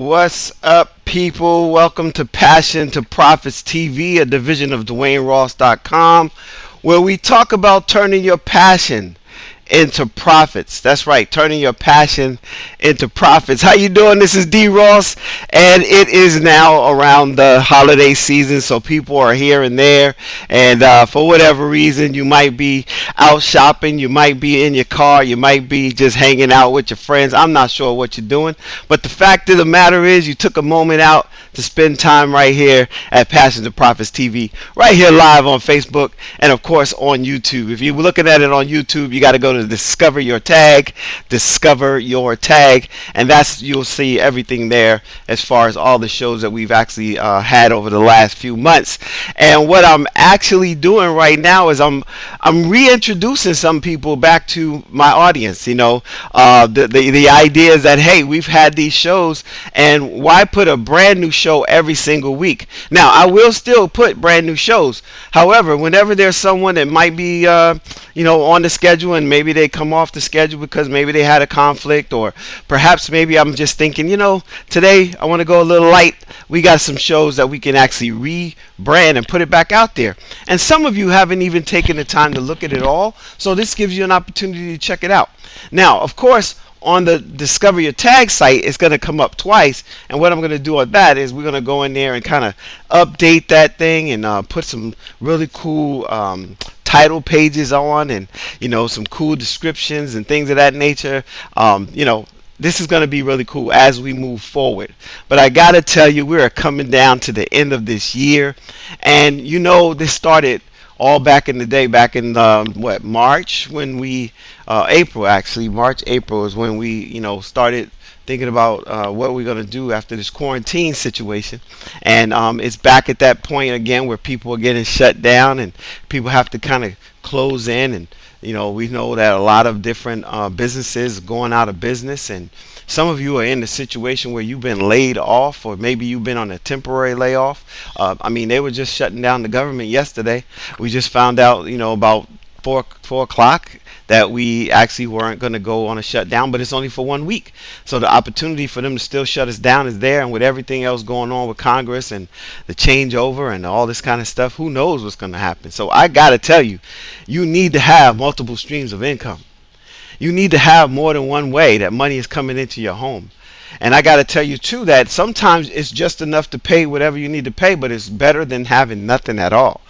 What's up, people? Welcome to Passion to Profits TV, a division of Dwayne-Ross.com, where we talk about turning your passion into profits. That's right, turning your passion into profits. How you doing? This is D. Ross, and it is now around the holiday season, so people are here and there, and for whatever reason, you might be out shopping, you might be in your car, you might be just hanging out with your friends. I'm not sure what you're doing, but the fact of the matter is you took a moment out to spend time right here at Passion to Profits TV, right here live on Facebook, and of course on YouTube. If you're looking at it on YouTube, you got to go to discover your tag, and that's, you'll see everything there as far as all the shows that we've actually had over the last few months. And what I'm actually doing right now is I'm reintroducing some people back to my audience. You know, the idea is that, hey, we've had these shows, and why put a brand new show every single week? Now, I will still put brand new shows. However, whenever there's someone that might be on the schedule, and maybe they come off the schedule because maybe they had a conflict, or perhaps maybe I'm just thinking, today I want to go a little light, we got some shows that we can actually rebrand and put it back out there. And some of you haven't even taken the time to look at it all, so this gives you an opportunity to check it out. Now, of course, on the Discover Your Tag site, it's going to come up twice, and what I'm going to do on that is we're going to go in there and kind of update that thing and put some really cool title pages on, and some cool descriptions and things of that nature. This is going to be really cool as we move forward. But I got to tell you, we're coming down to the end of this year, and this started all back in the day, back in March, when we March, April is when we started thinking about what we're going to do after this quarantine situation. And it's back at that point again where people are getting shut down and people have to kind of close in, and we know that a lot of different businesses are going out of business, and some of you are in the situation where you've been laid off, or maybe you've been on a temporary layoff. They were just shutting down the government yesterday. We just found out, about 4 o'clock, that we actually weren't going to go on a shutdown, but it's only for 1 week. So the opportunity for them to still shut us down is there, and with everything else going on with Congress and the changeover and all this kind of stuff, who knows what's going to happen. So I got to tell you, you need to have multiple streams of income. You need to have more than one way that money is coming into your home. And I got to tell you too that sometimes it's just enough to pay whatever you need to pay, but it's better than having nothing at all.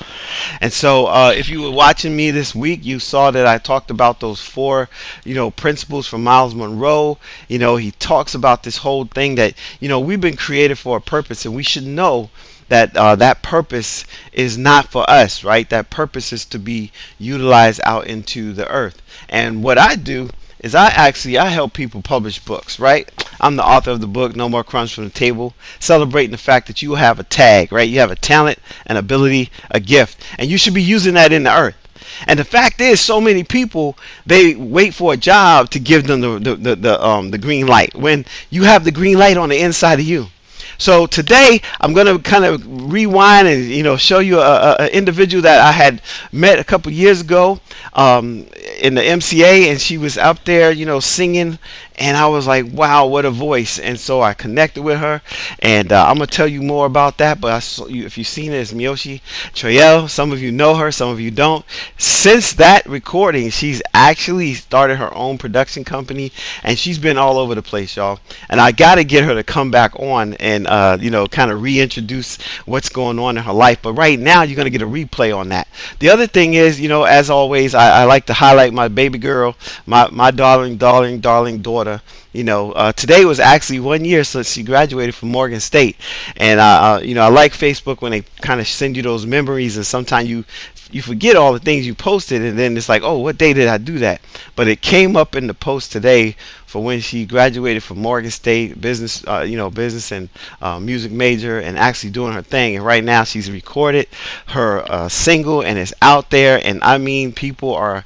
And so if you were watching me this week, you saw that I talked about those 4 principles from Miles Monroe. He talks about this whole thing that we've been created for a purpose, and we should know that that purpose is not for us, right? That purpose is to be utilized out into the earth. And what I do is I help people publish books, right? I'm the author of the book, No More Crumbs from the Table, celebrating the fact that you have a tag, right? You have a talent, an ability, a gift, and you should be using that in the earth. And the fact is, so many people, they wait for a job to give them the green light, when you have the green light on the inside of you. So today I'm going to kind of rewind and show you an individual that I had met a couple years ago in the MCA, and she was out there singing, and I was like, wow, what a voice. And so I connected with her, and I'm going to tell you more about that. But if you've seen it, it's Mioshe Trayel. Some of you know her, some of you don't. Since that recording, she's actually started her own production company, and she's been all over the place, y'all. And I got to get her to come back on and kind of reintroduce what's going on in her life. But right now, you're going to get a replay on that. The other thing is, as always, I like to highlight my baby girl, my darling daughter. Today was actually 1 year since she graduated from Morgan State, and I like Facebook when they kind of send you those memories, and sometimes you forget all the things you posted, and then it's like, oh, what day did I do that? But it came up in the post today for when she graduated from Morgan State, business and music major, and actually doing her thing. And right now she's recorded her single, and it's out there, and I mean, people are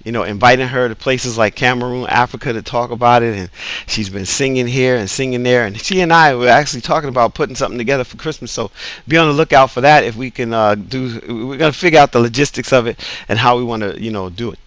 inviting her to places like Cameroon, Africa, to talk about it, and she's been singing here and singing there, and she and I were actually talking about putting something together for Christmas, so be on the lookout for that. If we can we're going to figure out the logistics of it and how we want to do it.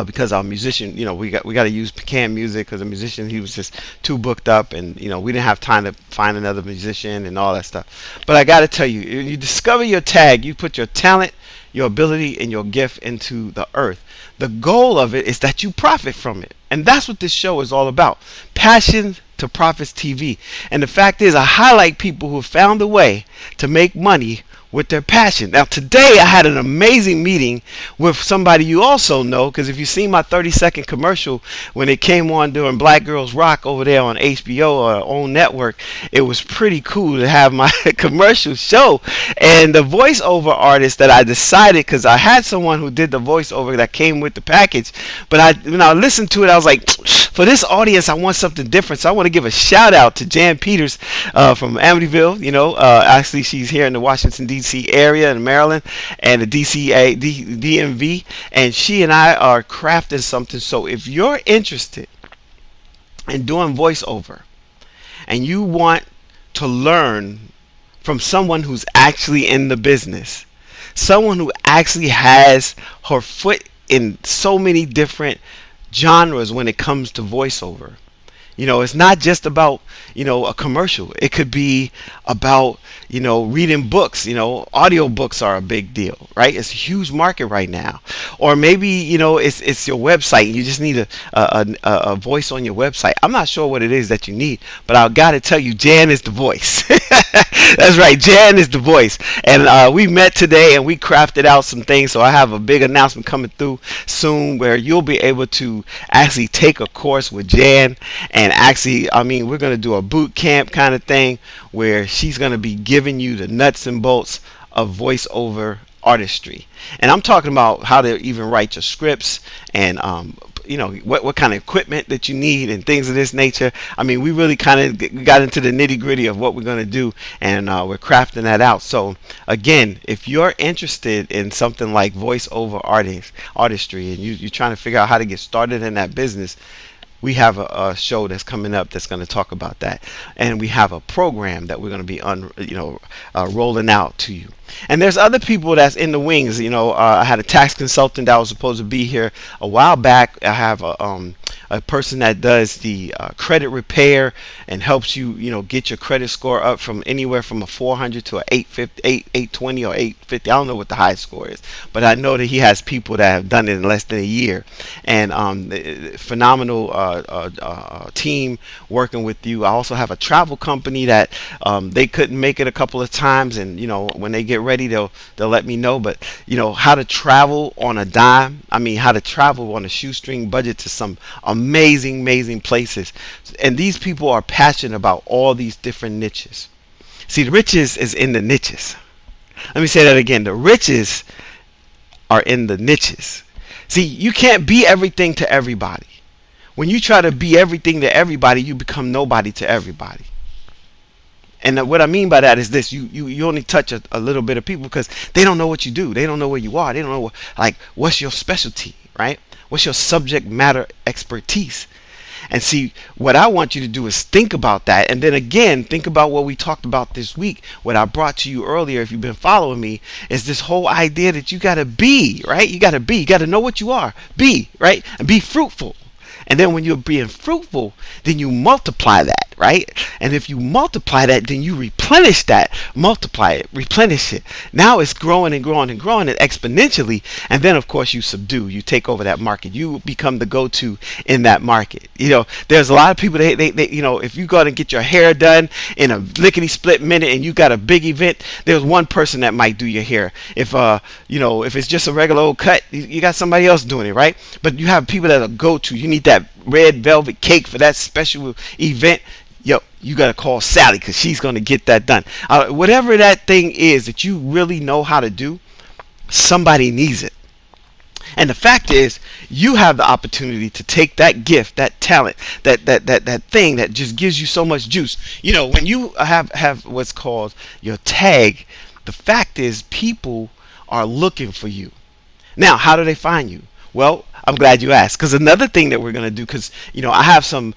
because our musician, we got to use canned music because the musician, he was just too booked up, and we didn't have time to find another musician and all that stuff. But I got to tell you, you discover your tag, you put your talent, your ability, and your gift into the earth. The goal of it is that you profit from it, and that's what this show is all about. Passion to Profits TV. And the fact is, I highlight people who have found a way to make money with their passion. Now today I had an amazing meeting with somebody you also know, because if you seen my 30-second commercial when it came on during Black Girls Rock over there on HBO or our own network, it was pretty cool to have my commercial show. And the voiceover artist that I decided, because I had someone who did the voiceover that came with the package, but when I listened to it, I was like, for this audience I want something different. So I want to give a shout out to Jan Peters from Amityville. Actually she's here in the Washington D.C. area in Maryland and the DMV, and she and I are crafting something. So if you're interested in doing voiceover and you want to learn from someone who's actually in the business, someone who actually has her foot in so many different genres when it comes to voiceover. It's not just about, a commercial. It could be about, reading books. Audio books are a big deal, right? It's a huge market right now. Or maybe, it's your website. You just need a voice on your website. I'm not sure what it is that you need, but I got to tell you, Jan is the voice. That's right, Jan is the voice. And we met today and we crafted out some things. So I have a big announcement coming through soon where you'll be able to actually take a course with Jan. And actually, we're going to do a boot camp kind of thing where she's going to be giving you the nuts and bolts of voiceover artistry. And I'm talking about how to even write your scripts and what kind of equipment that you need and things of this nature. We really kind of got into the nitty gritty of what we're going to do, and we're crafting that out. So again, if you're interested in something like voiceover artistry and you're trying to figure out how to get started in that business, we have a show that's coming up that's going to talk about that, and we have a program that we're going to be rolling out to you. And there's other people that's in the wings. I had a tax consultant that was supposed to be here a while back. I have a person that does the credit repair and helps you, get your credit score up from anywhere from a 400 to a 820 or 850. I don't know what the high score is, but I know that he has people that have done it in less than a year. And phenomenal team working with you. I also have a travel company that they couldn't make it a couple of times, and when they get ready, they'll let me know. But how to travel on a dime. How to travel on a shoestring budget to some amazing places. And these people are passionate about all these different niches. See, the riches is in the niches. Let me say that again. The riches are in the niches. See, you can't be everything to everybody. When you try to be everything to everybody, you become nobody to everybody. And what I mean by that is this: you only touch a little bit of people because they don't know what you do. They don't know where you are. They don't know what's your specialty, right? What's your subject matter expertise? And see, what I want you to do is think about that, and then again think about what we talked about this week. What I brought to you earlier, if you've been following me, is this whole idea that you got to be, right? You got to know what you are, be, right, and be fruitful. And then when you're being fruitful, then you multiply that, right? And if you multiply that, then you replenish that, multiply it, replenish it. Now it's growing and growing and growing exponentially. And then, of course, you subdue, you take over that market. You become the go-to in that market. There's a lot of people, they if you go out and get your hair done in a lickety-split minute and you got a big event, there's one person that might do your hair. If it's just a regular old cut, you got somebody else doing it, right? But you have people that are go-to. You need that red velvet cake for that special event. You got to call Sally because she's going to get that done. Whatever that thing is that you really know how to do, somebody needs it. And the fact is, you have the opportunity to take that gift, that talent, that thing that just gives you so much juice. When you have what's called your tag, the fact is people are looking for you. Now, how do they find you? Well, I'm glad you asked, because another thing that we're going to do, because I have some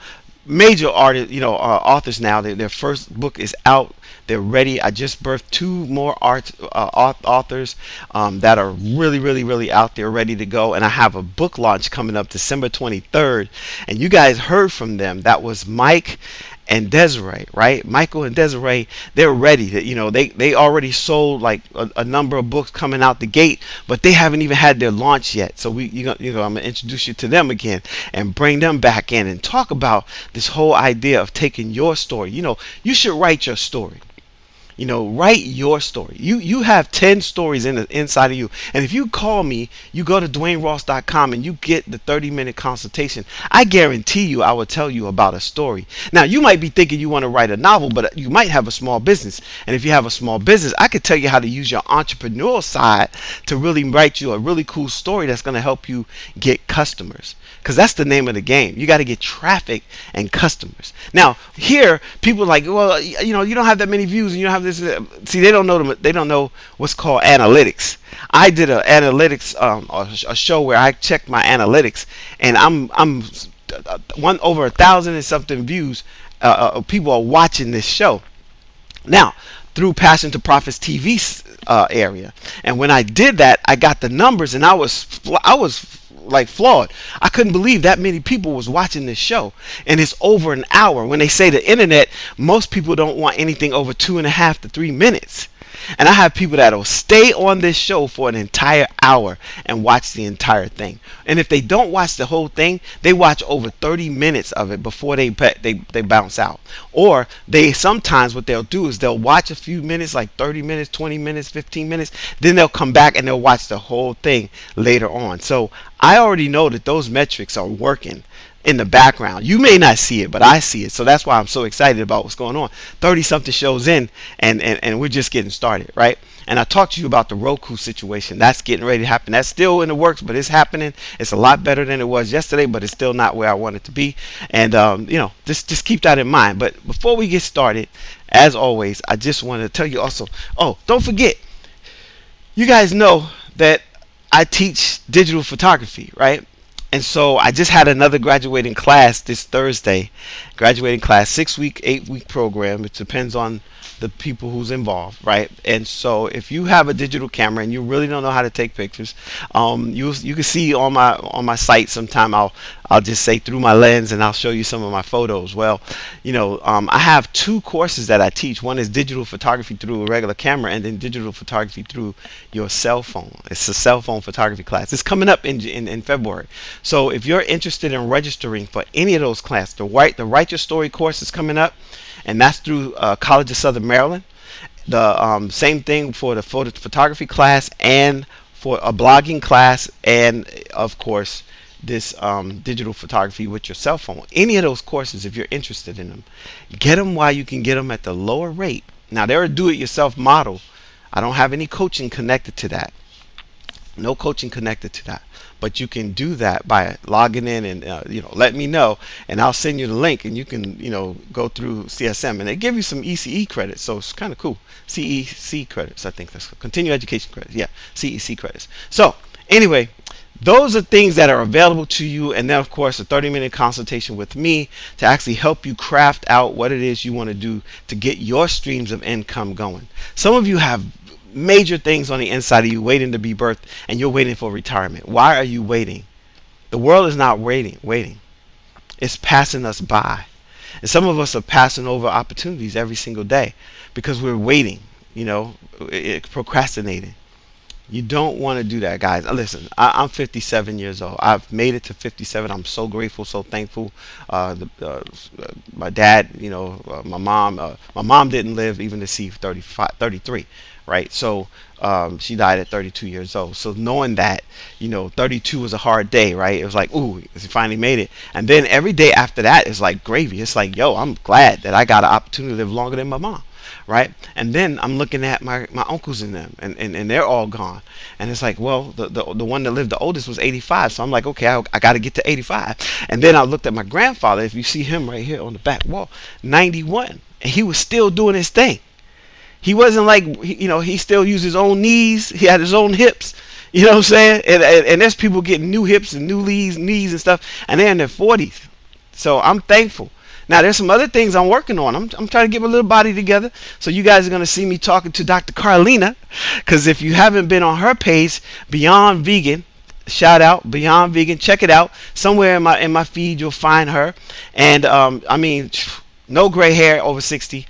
major artists, authors now. Their first book is out. They're ready. I just birthed two more authors that are really, really, really out there, ready to go. And I have a book launch coming up December 23rd. And you guys heard from them. That was Mike and Desiree, right? Michael and Desiree, they're ready. They already sold like a number of books coming out the gate, but they haven't even had their launch yet. So I'm gonna introduce you to them again and bring them back in and talk about this whole idea of taking your story. You should write your story. Write your story. You have 10 stories inside of you. And if you call me, you go to Dwayne-Ross.com and you get the 30-minute consultation. I guarantee you I will tell you about a story. Now, you might be thinking you want to write a novel, but you might have a small business. And if you have a small business, I could tell you how to use your entrepreneurial side to really write you a really cool story that's going to help you get customers. Because that's the name of the game. You got to get traffic and customers. Now, here, people are like, well, you don't have that many views and you don't have this. See, they don't know what's called analytics. I did a analytics, a show where I checked my analytics, and I'm over 1,000 and something views. People are watching this show now through Passion2Profits TV area. And when I did that, I got the numbers, and I was like flawed. I couldn't believe that many people was watching this show, and it's over an hour. When they say the internet, most people don't want anything over 2.5 to 3 minutes. And I have people that'll stay on this show for an entire hour and watch the entire thing. And if they don't watch the whole thing, they watch over 30 minutes of it before they bounce out. Or they sometimes, what they'll do is they'll watch a few minutes, like 30 minutes, 20 minutes, 15 minutes. Then they'll come back and they'll watch the whole thing later on. So I already know that those metrics are working in the background. You may not see it, but I see it. So that's why I'm so excited about what's going on. 30 something shows in, and we're just getting started, right? And I talked to you about the Roku situation. That's getting ready to happen. That's still in the works, but it's happening. It's a lot better than it was yesterday, but it's still not where I want it to be. And just keep that in mind. But before we get started, as always, I just want to tell you also, don't forget, you guys know that I teach digital photography, right? And so I just had another graduating class this Thursday. Graduating class, 6-week, 8-week program. It depends on the people who's involved, right? And so if you have a digital camera and you really don't know how to take pictures, you can see on my site sometime. I'll just say through my lens, and I'll show you some of my photos. Well, I have 2 courses that I teach. One is digital photography through a regular camera, and then digital photography through your cell phone. It's a cell phone photography class. It's coming up in February. So if you're interested in registering for any of those classes, the Write Your Story course is coming up, and that's through College of Southern Maryland. The same thing for the photography class, and for a blogging class, and of course this digital photography with your cell phone. Any of those courses, if you're interested in them, get them while you can get them at the lower rate. Now, they're a do-it-yourself model. I don't have any coaching connected to that. No coaching connected to that. But you can do that by logging in and let me know, and I'll send you the link, and you can go through CSM, and they give you some ECE credits, so it's kind of cool. CEC credits, I think that's continuing education credits. Yeah, CEC credits. So anyway, those are things that are available to you, and then of course a 30-minute consultation with me to actually help you craft out what it is you want to do to get your streams of income going. Some of you have major things on the inside of you waiting to be birthed, and you're waiting for retirement. Why are you waiting? The world is not waiting. It's passing us by. And some of us are passing over opportunities every single day because we're waiting, procrastinating. You don't want to do that, guys. Listen, I'm 57 years old. I've made it to 57. I'm so grateful, so thankful. My dad, my mom didn't live even to see 33, right? So she died at 32 years old. So knowing that, 32 was a hard day, right? It was like, ooh, he finally made it. And then every day after that is like gravy. It's like, yo, I'm glad that I got an opportunity to live longer than my mom. Right? And then I'm looking at my uncles and them, and they're all gone. And it's like, well, the one that lived the oldest was 85. So I'm like, okay, I got to get to 85. And then I looked at my grandfather. If you see him right here on the back wall, 91. And he was still doing his thing. He wasn't like, he still used his own knees. He had his own hips. You know what I'm saying? And there's people getting new hips and new knees and stuff, and they're in their 40s. So I'm thankful Now, there's some other things I'm working on. I'm trying to get my little body together. So you guys are going to see me talking to Dr. Carlina. Because if you haven't been on her page, Beyond Vegan, shout out Beyond Vegan, check it out. Somewhere in my feed, you'll find her. And I mean, no gray hair over 60.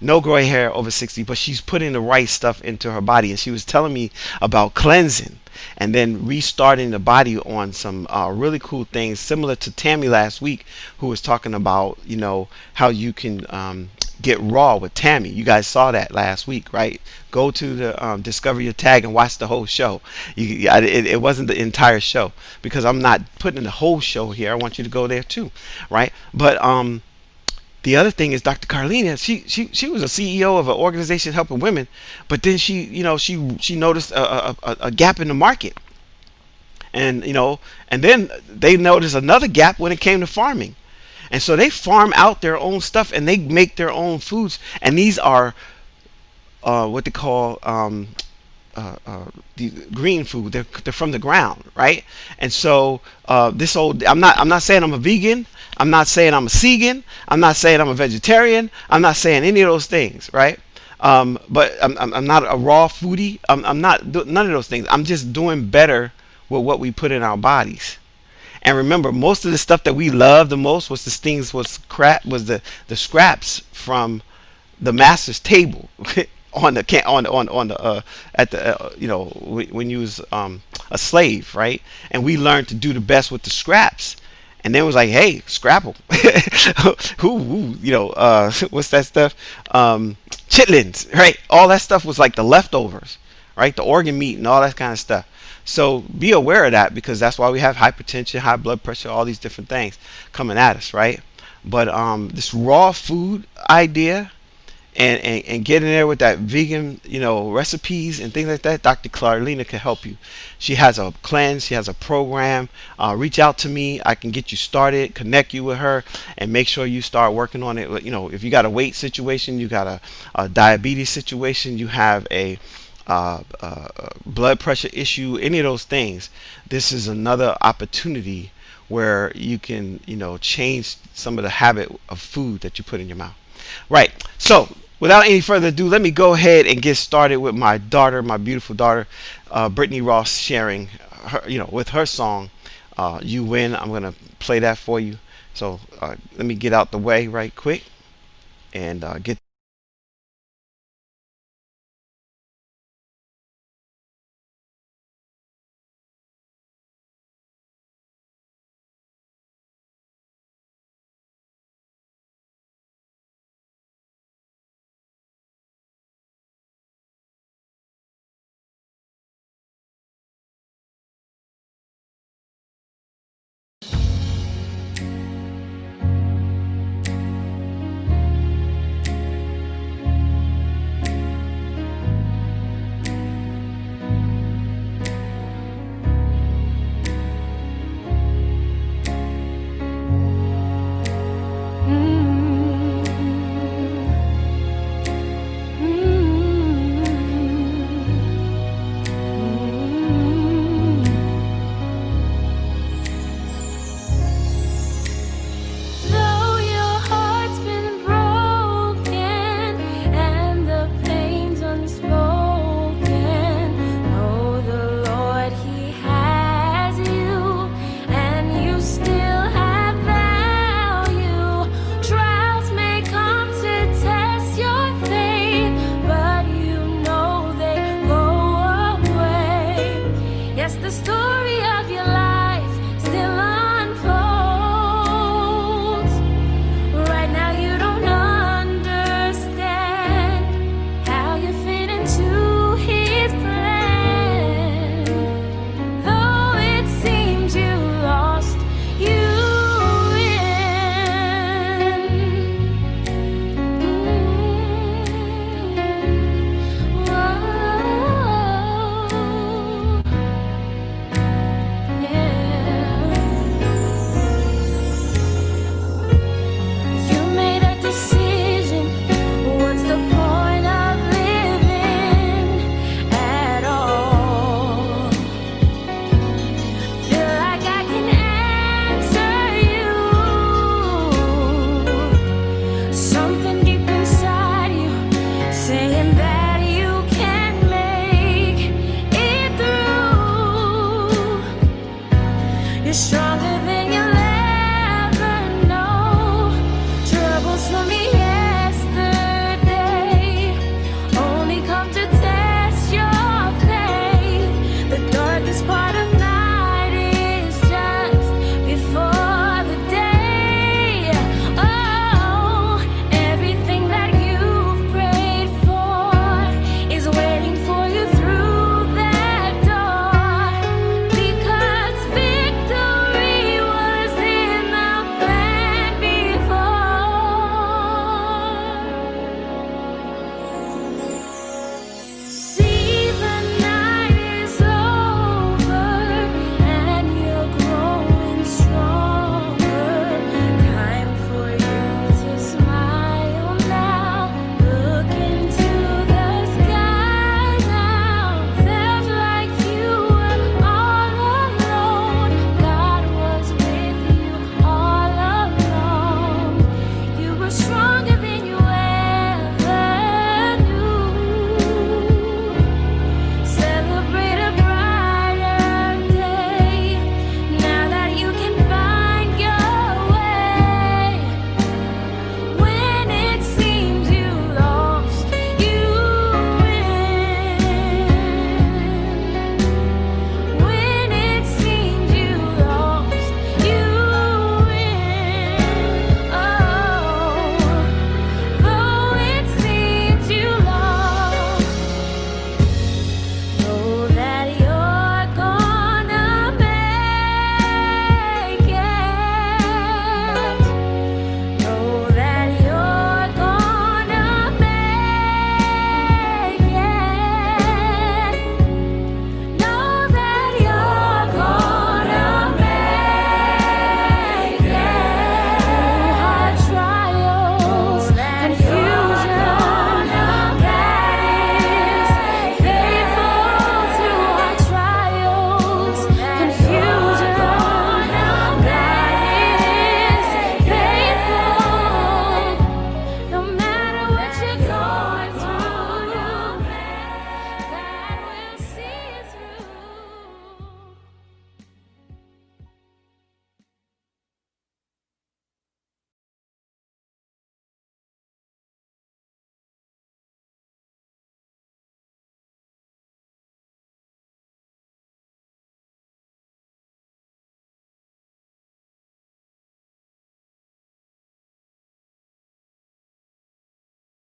No gray hair over 60, but she's putting the right stuff into her body. And she was telling me about cleansing and then restarting the body on some really cool things, similar to Tammy last week, who was talking about, how you can get raw with Tammy. You guys saw that last week, right? Go to the Discover Your Tag and watch the whole show. It wasn't the entire show, because I'm not putting the whole show here. I want you to go there too, right? But the other thing is Dr. Carlina. She was a CEO of an organization helping women, but then she noticed a gap in the market, and then they noticed another gap when it came to farming, and so they farm out their own stuff and they make their own foods, and these are what they call the green food. They're from the ground, right? And so this old I'm not saying I'm a vegan. I'm not saying I'm a vegan. I'm not saying I'm a vegetarian. I'm not saying any of those things, right? But I'm not a raw foodie. I'm not none of those things. I'm just doing better with what we put in our bodies. And remember, most of the stuff that we love the most was the scraps from the master's table on the at the when you was a slave, right? And we learned to do the best with the scraps. And then it was like, hey, scrapple. What's that stuff? Chitlins, right? All that stuff was like the leftovers, right? The organ meat and all that kind of stuff. So be aware of that, because that's why we have hypertension, high blood pressure, all these different things coming at us, right? But this raw food idea, and get in there with that vegan, recipes and things like that, Dr. Carlina can help you. She has a cleanse, she has a program. Reach out to me. I can get you started, connect you with her, and make sure you start working on it. If you got a weight situation, you got a diabetes situation, you have a blood pressure issue, any of those things, this is another opportunity where you can, change some of the habit of food that you put in your mouth. Right. So, without any further ado, let me go ahead and get started with my daughter, my beautiful daughter, Brittany Ross, sharing her, with her song, "You Win." I'm gonna play that for you. So let me get out the way right quick and get.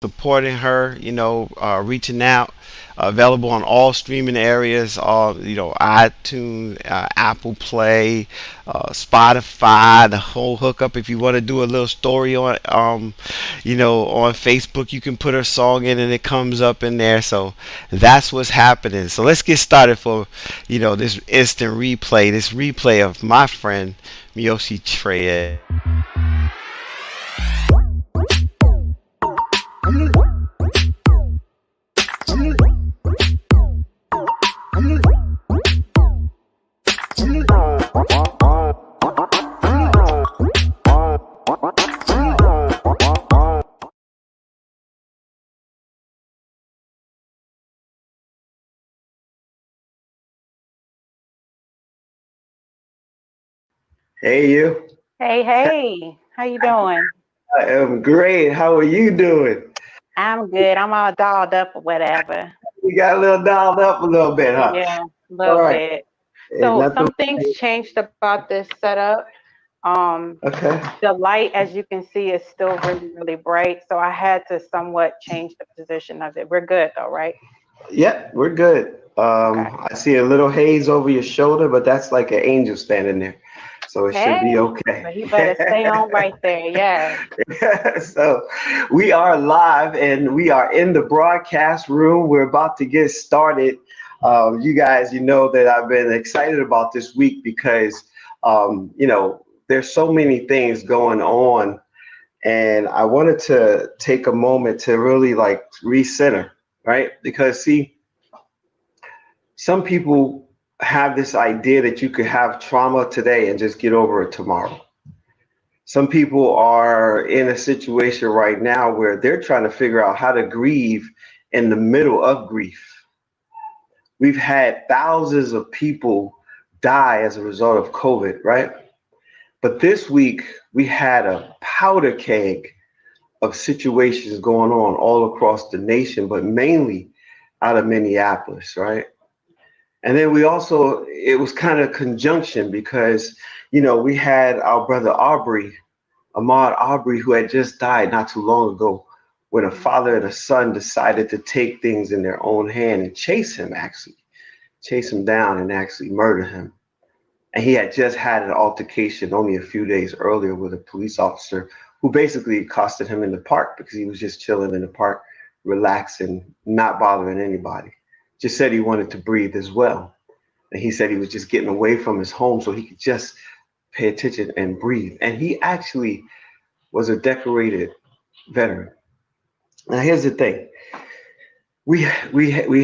supporting her, reaching out. Available on all streaming areas, all iTunes, Apple Play, Spotify, the whole hookup. If you want to do a little story on, on Facebook, you can put her song in and it comes up in there. So that's what's happening. So let's get started for, this instant replay, this replay of my friend Mioshe Trayel. Hey, you. Hey, hey, how you doing? I am great. How are you doing? I'm good. I'm all dolled up or whatever. You got a little dialed up a little bit, huh? Yeah, a All little right. bit. Ain't So nothing. some things changed about this setup. Um, Okay. the light, as you can see, is still really, really bright. So I had to somewhat change the position of it. We're good though, right? Yep, we're good. Okay. I see a little haze over your shoulder, but that's like an angel standing there. So it should be Hey, okay. but you better stay on right there. Yes. So we are live and we are in the broadcast room. We're about to get started. You guys, you know that I've been excited about this week because, there's so many things going on. And I wanted to take a moment to really like recenter, right? Because see, some people have this idea that you could have trauma today and just get over it tomorrow. Some people are in a situation right now where they're trying to figure out how to grieve in the middle of grief. We've had thousands of people die as a result of COVID, right? But this week we had a powder keg of situations going on all across the nation, but mainly out of Minneapolis, right? And then we also, it was kind of conjunction because, we had our brother Ahmaud Arbery, who had just died not too long ago, when a father and a son decided to take things in their own hand and chase him down and actually murder him. And he had just had an altercation only a few days earlier with a police officer who basically accosted him in the park because he was just chilling in the park, relaxing, not bothering anybody. Just said he wanted to breathe as well. And he said he was just getting away from his home so he could just pay attention and breathe. And he actually was a decorated veteran. Now, here's the thing. We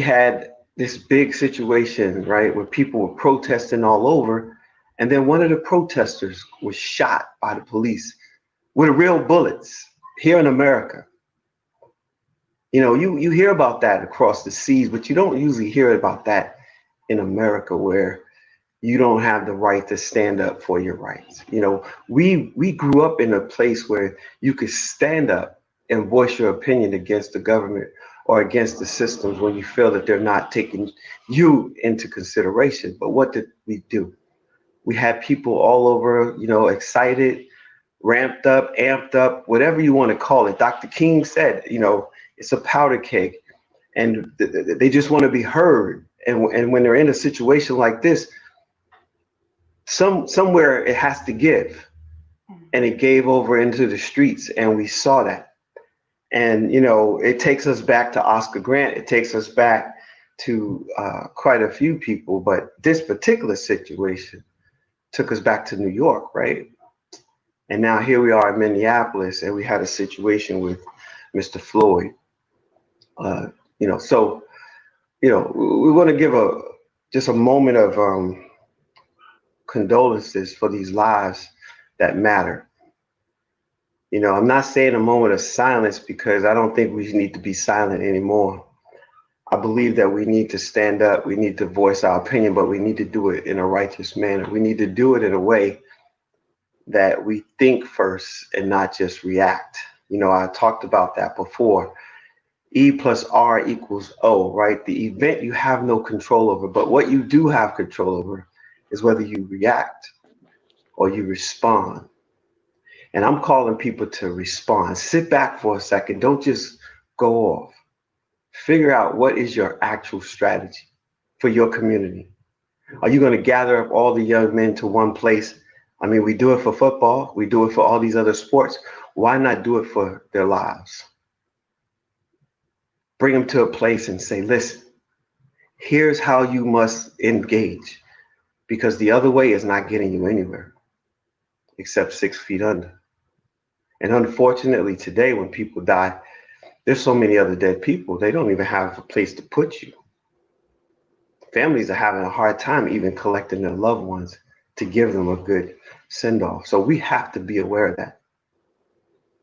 had this big situation, right, where people were protesting all over. And then one of the protesters was shot by the police with real bullets here in America. You hear about that across the seas, but you don't usually hear about that in America where you don't have the right to stand up for your rights. We grew up in a place where you could stand up and voice your opinion against the government or against the systems when you feel that they're not taking you into consideration. But what did we do? We had people all over, excited, ramped up, amped up, whatever you want to call it. Dr. King said, it's a powder keg, and they just want to be heard. And when they're in a situation like this, somewhere it has to give, and it gave over into the streets, and we saw that. And it takes us back to Oscar Grant. It takes us back to quite a few people, but this particular situation took us back to New York, right? And now here we are in Minneapolis, and we had a situation with Mr. Floyd. Uh, so we want to give just a moment of condolences for these lives that matter. I'm not saying a moment of silence because I don't think we need to be silent anymore. I believe that we need to stand up, we need to voice our opinion, but we need to do it in a righteous manner. We need to do it in a way that we think first and not just react. I talked about that before. E plus R equals O, right? The event you have no control over, but what you do have control over is whether you react or you respond. And I'm calling people to respond. Sit back for a second. Don't just go off. Figure out what is your actual strategy for your community. Are you going to gather up all the young men to one place? I mean, we do it for football. We do it for all these other sports. Why not do it for their lives? Bring them to a place and say, listen, here's how you must engage, because the other way is not getting you anywhere except 6 feet under. And unfortunately today, when people die, there's so many other dead people, they don't even have a place to put you. Families are having a hard time even collecting their loved ones to give them a good send-off. So we have to be aware of that.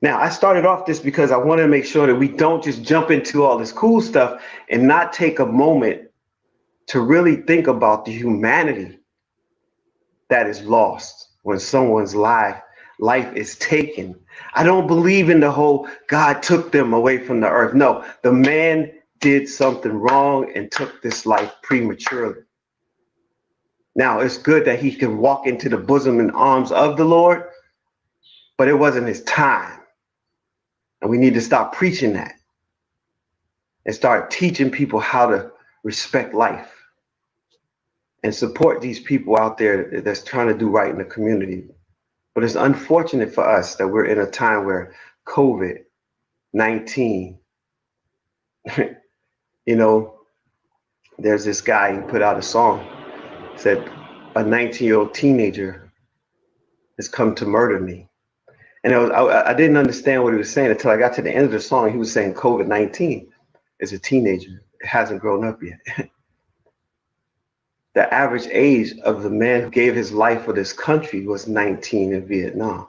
Now, I started off this because I want to make sure that we don't just jump into all this cool stuff and not take a moment to really think about the humanity that is lost when someone's life is taken. I don't believe in the whole God took them away from the earth. No, the man did something wrong and took this life prematurely. Now, it's good that he can walk into the bosom and arms of the Lord, but it wasn't his time. And we need to stop preaching that and start teaching people how to respect life and support these people out there that's trying to do right in the community. But it's unfortunate for us that we're in a time where COVID-19, you know, there's this guy who put out a song, said a 19-year-old teenager has come to murder me. And I didn't understand what he was saying until I got to the end of the song. He was saying COVID-19 is a teenager. It hasn't grown up yet. The average age of the man who gave his life for this country was 19 in Vietnam.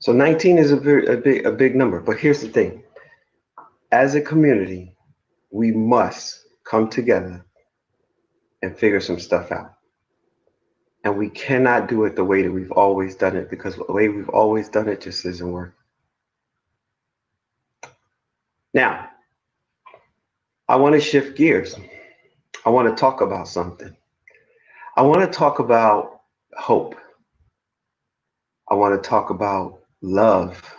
So 19 is a big number. But here's the thing. As a community, we must come together and figure some stuff out. And we cannot do it the way that we've always done it, because the way we've always done it just isn't working. Now, I want to shift gears. I want to talk about something. I want to talk about hope. I want to talk about love.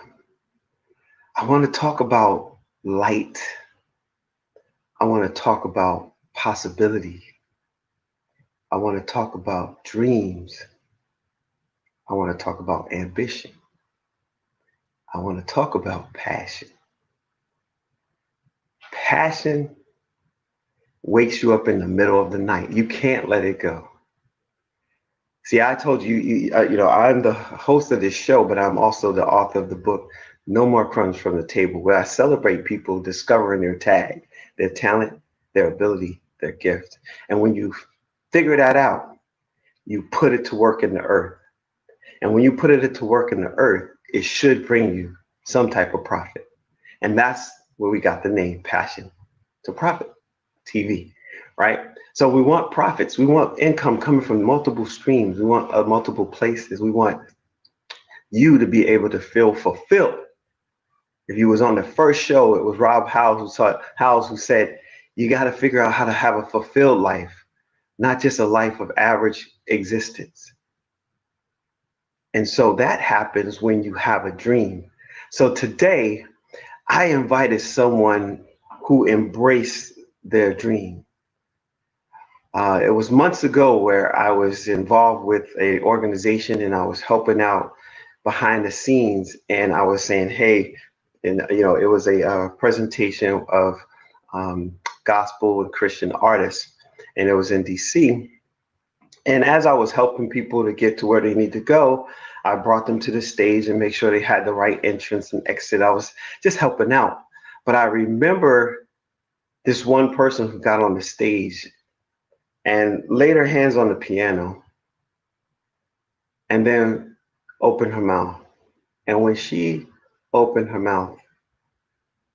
I want to talk about light. I want to talk about possibility. I want to talk about dreams. I want to talk about ambition. I want to talk about passion. Passion wakes you up in the middle of the night. You can't let it go. See, I told you, I'm the host of this show, but I'm also the author of the book, No More Crumbs from the Table, where I celebrate people discovering their tag, their talent, their ability, their gift. And when you figure that out, you put it to work in the earth. And when you put it to work in the earth, it should bring you some type of profit. And that's where we got the name Passion2Profit TV, right? So we want profits. We want income coming from multiple streams. We want multiple places. We want you to be able to feel fulfilled. If you was on the first show, it was Rob Howes who said, you got to figure out how to have a fulfilled life, not just a life of average existence. And so that happens when you have a dream. So today, I invited someone who embraced their dream. It was months ago where I was involved with an organization and I was helping out behind the scenes, and I was saying, hey, and it was a presentation of gospel and Christian artists, and it was in DC. And as I was helping people to get to where they need to go, I brought them to the stage and make sure they had the right entrance and exit. I was just helping out. But I remember this one person who got on the stage and laid her hands on the piano and then opened her mouth. And when she opened her mouth,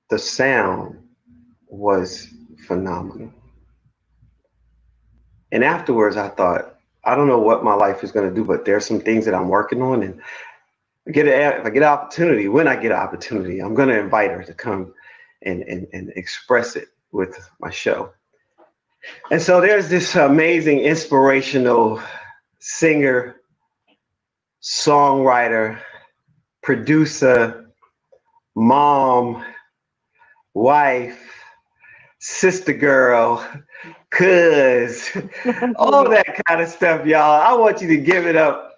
the sound was phenomenal. And afterwards, I thought, I don't know what my life is going to do, but there's some things that I'm working on. And if I get an opportunity, when I get an opportunity, I'm going to invite her to come and express it with my show. And so there's this amazing, inspirational singer, songwriter, producer, mom, wife, sister girl, cuz, all that kind of stuff, y'all. I want you to give it up.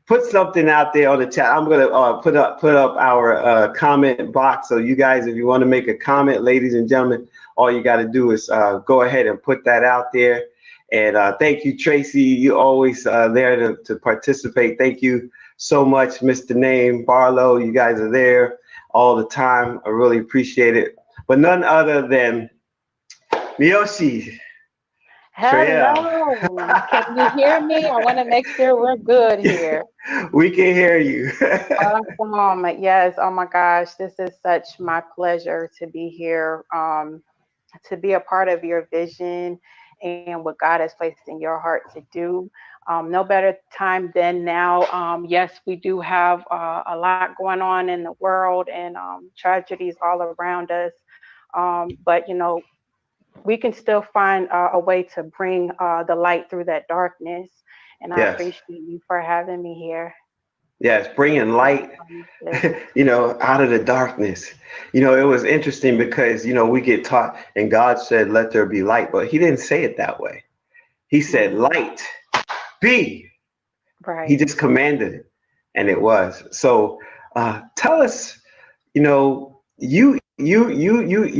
Put something out there on the chat. I'm gonna put up our comment box. So you guys, if you want to make a comment, ladies and gentlemen, all you got to do is go ahead and put that out there. And thank you, Tracy. You always there to participate. Thank you so much, Mr. Name Barlow. You guys are there all the time. I really appreciate it. But none other than Mioshe Trayel. Hello. Can you hear me? I want to make sure we're good here. We can hear you. Awesome. Yes. Oh my gosh. This is such my pleasure to be here, to be a part of your vision and what God has placed in your heart to do. No better time than now. Yes, we do have a lot going on in the world and tragedies all around us. But, we can still find a way to bring the light through that darkness. And I Yes. appreciate you for having me here. Yes, bringing light, out of the darkness. It was interesting because, we get taught and God said, let there be light, but he didn't say it that way. He said, light, be. Right. He just commanded it and it was. So tell us, you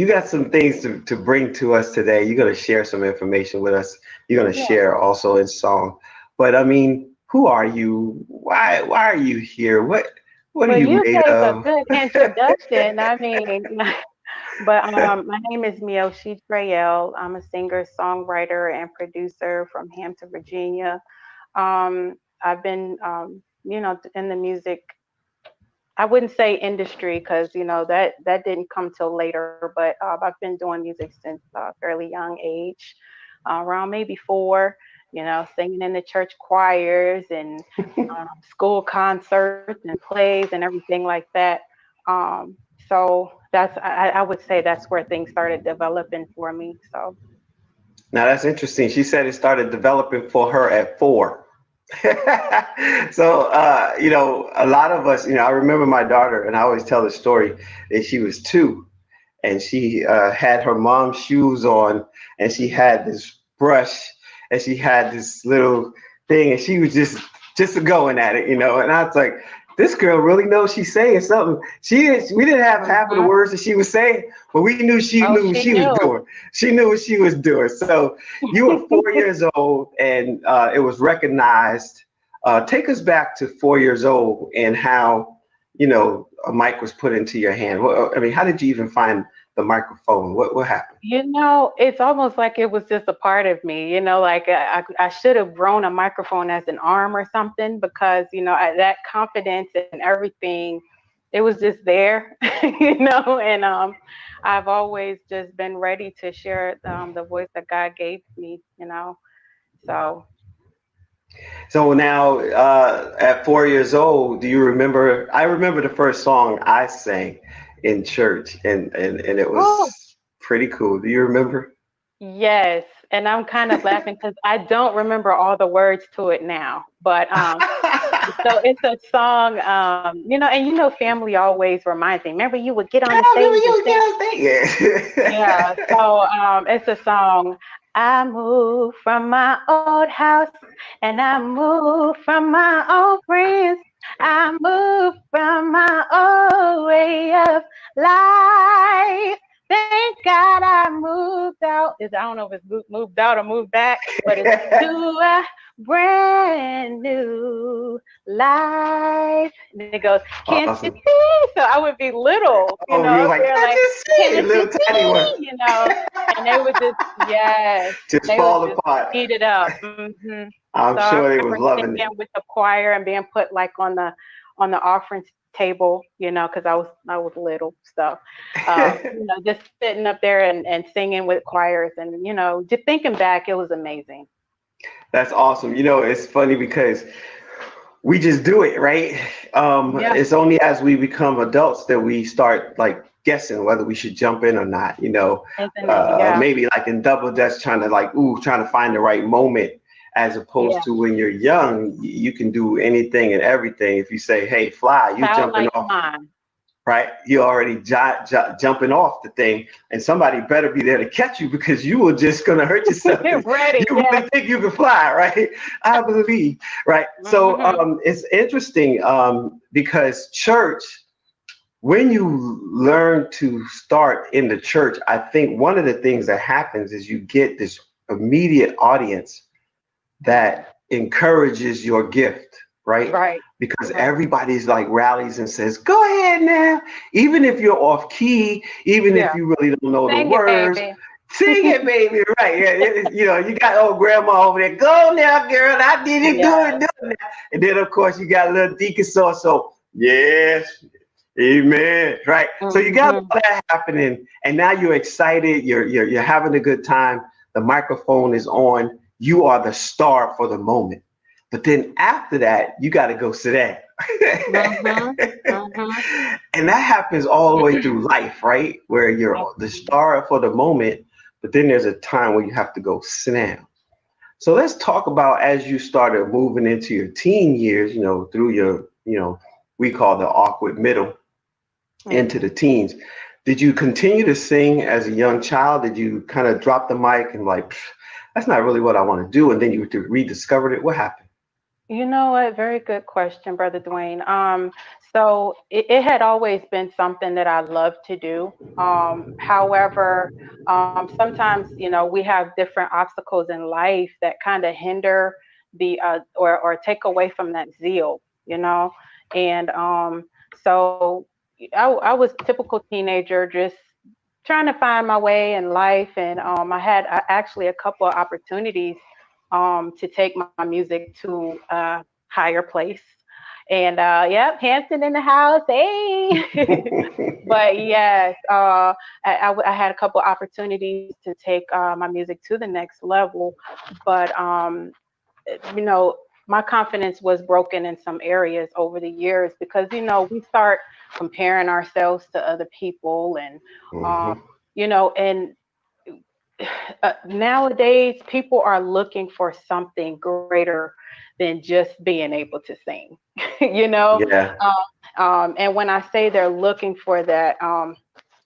got some things to bring to us today. You're going to share some information with us. You're going to share also in song. But I mean, who are you? Why are you here? What are you made gave of? a good introduction. I mean, but my name is Mioshe Trayel. I'm a singer, songwriter, and producer from Hampton, Virginia. I've been, in the music. I wouldn't say industry because that didn't come till later. But I've been doing music since a fairly young age, around maybe 4. Singing in the church choirs and school concerts and plays and everything like that. So I would say that's where things started developing for me. So Now that's interesting. She said it started developing for her at 4. So, a lot of us, I remember my daughter, and I always tell the story that she was 2 and she had her mom's shoes on and she had this brush and she had this little thing and she was just going at it, and I was like, this girl really knows she's saying something. We didn't have half of the words that she was saying, but we knew she knew what she was doing. She knew what she was doing. So you were 4 years old and it was recognized. Take us back to 4 years old and how, a mic was put into your hand. I mean, how did you even find the microphone? What happened? It's almost like it was just a part of me, like I should have grown a microphone as an arm or something because, that confidence and everything, it was just there, and I've always just been ready to share the voice that God gave me, so. So now at 4 years old, do you remember? I remember the first song I sang in church and it was pretty cool. Do you remember? Yes, and I'm kind of laughing because I don't remember all the words to it now. But so it's a song, and family always reminds me. Remember, you would get on the stage. Yeah. So it's a song. I moved from my old house, and I moved from my old friends. I moved from my old way of life. Thank God I moved out. I don't know if it's moved out or moved back, but it's to a brand new life. And it goes, can't you see? So I would be little, you were like, they're like, can't you little tiny one. And they would just fall apart. Eat it up. Mm-hmm. I'm sure they was loving it. With the choir and being put like on the offering table, because I was little stuff. Just sitting up there and singing with choirs and just thinking back, it was amazing. That's awesome. It's funny because we just do it, right? It's only as we become adults that we start like guessing whether we should jump in or not, maybe like in double dutch trying to find the right moment, as opposed to when you're young, you can do anything and everything. If you say, hey, fly, you jumping off. right? You're already jumping off the thing, and somebody better be there to catch you because you were just going to hurt yourself. You're ready. You really think you can fly, right? I believe, right? So it's interesting because church, when you learn to start in the church, I think one of the things that happens is you get this immediate audience that encourages your gift, right? Right. Because everybody's like rallies and says, go ahead now. Even if you're off key, even if you really don't know the words, sing it, baby. Right. Yeah, you know, you got old grandma over there. Go now, girl. I did it good. Do it now. And then, of course, you got little deacon so yes, amen. Right. So you got all that happening. And now you're excited. You're having a good time. The microphone is on. You are the star for the moment. But then after that, you got to go sit down. And that happens all the way through life, right? Where you're the star for the moment, but then there's a time where you have to go sit down. So let's talk about as you started moving into your teen years, you know, through your, you know, we call the awkward middle into the teens. Did you continue to sing as a young child? Did you kind of drop the mic and like, that's not really what I want to do? And then you rediscovered it? What happened? You know what? Very good question, Brother Dwayne. So it had always been something that I loved to do. However, sometimes, you know, we have different obstacles in life that kind of hinder the or take away from that zeal, you know. And so I was a typical teenager, just trying to find my way in life. And I had actually a couple of opportunities to take my music to a higher place. And yep, Hampton in the house, hey. But yes, I had a couple opportunities to take my music to the next level. But you know, my confidence was broken in some areas over the years because, you know, we start comparing ourselves to other people and, you know, and nowadays people are looking for something greater than just being able to sing, you know? And when I say they're looking for that,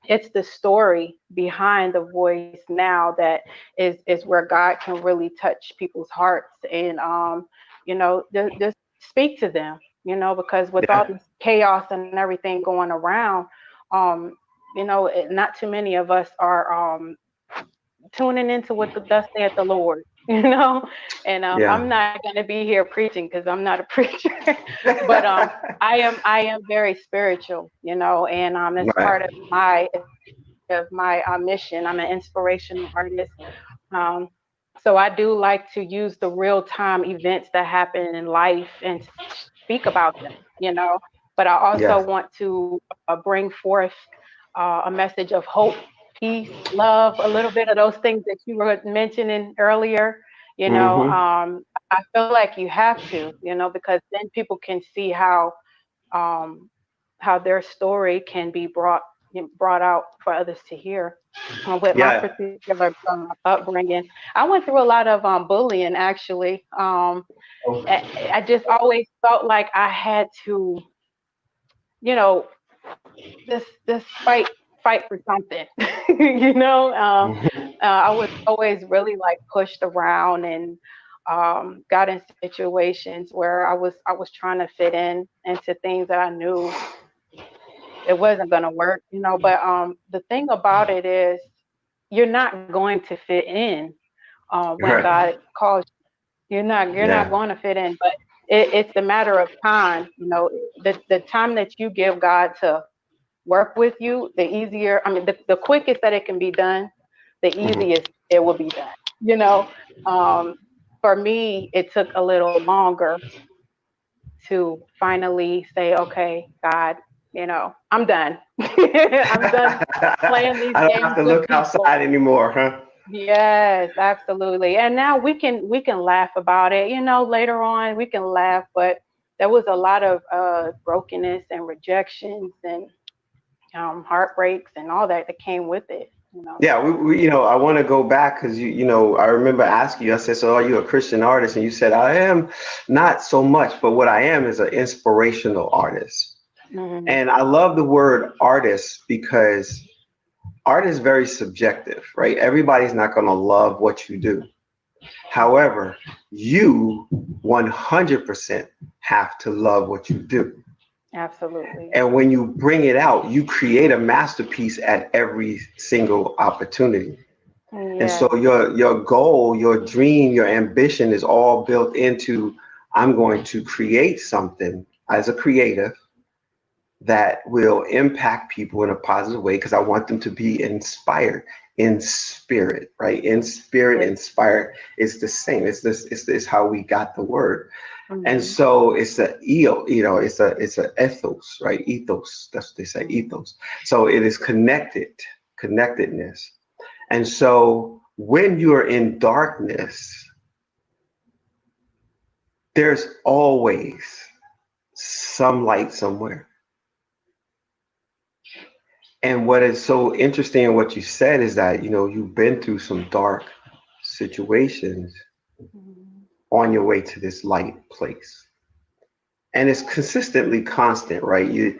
it's the story behind the voice now that is where God can really touch people's hearts and, you know, just speak to them, you know, because with all this chaos and everything going around, you know, not too many of us are tuning into what the thus saith the Lord, you know. And I'm not going to be here preaching because I'm not a preacher, but I am very spiritual, you know, and that's part of my mission. I'm an inspirational artist. So I do like to use the real-time events that happen in life and speak about them, you know. But I also want to bring forth a message of hope, peace, love, a little bit of those things that you were mentioning earlier, you know. I feel like you have to, you know, because then people can see how their story can be brought out for others to hear. With my particular upbringing, I went through a lot of bullying, actually. I just always felt like I had to, you know, this fight for something, you know. I was always really like pushed around and got in situations where I was trying to fit into things that I knew it wasn't going to work, you know. But the thing about it is you're not going to fit in when God calls you. You're not going to fit in, but it's a matter of time, you know. The time that you give God to work with you, the easier, I mean, the quickest that it can be done, the easiest it will be done, you know. For me, it took a little longer to finally say, okay, God, you know, I'm done. I'm done playing these games. I don't have to look outside anymore, huh? Yes, absolutely. And now we can laugh about it, you know. Later on we can laugh, but there was a lot of brokenness and rejections and heartbreaks and all that came with it, you know. Yeah, we you know, I want to go back because you know, I remember asking you, I said, so are you a Christian artist? And you said, I am not so much, but what I am is an inspirational artist. Mhm. And I love the word artist because art is very subjective, right? Everybody's not going to love what you do. However, you 100% have to love what you do. Absolutely. And when you bring it out, you create a masterpiece at every single opportunity. And so Yes. your goal, your dream, your ambition is all built into I'm going to create something as a creative that will impact people in a positive way because I want them to be inspired in spirit, right? In spirit, inspired is the same. It's this. It's how we got the word, and Mhm. so it's the eo. It's a ethos, right? Ethos. That's what they say. Mhm. Ethos. So it is connectedness, and so when you are in darkness, there's always some light somewhere. And what is so interesting in what you said is that, you've been through some dark situations Mhm. on your way to this light place. And it's consistently constant, right? You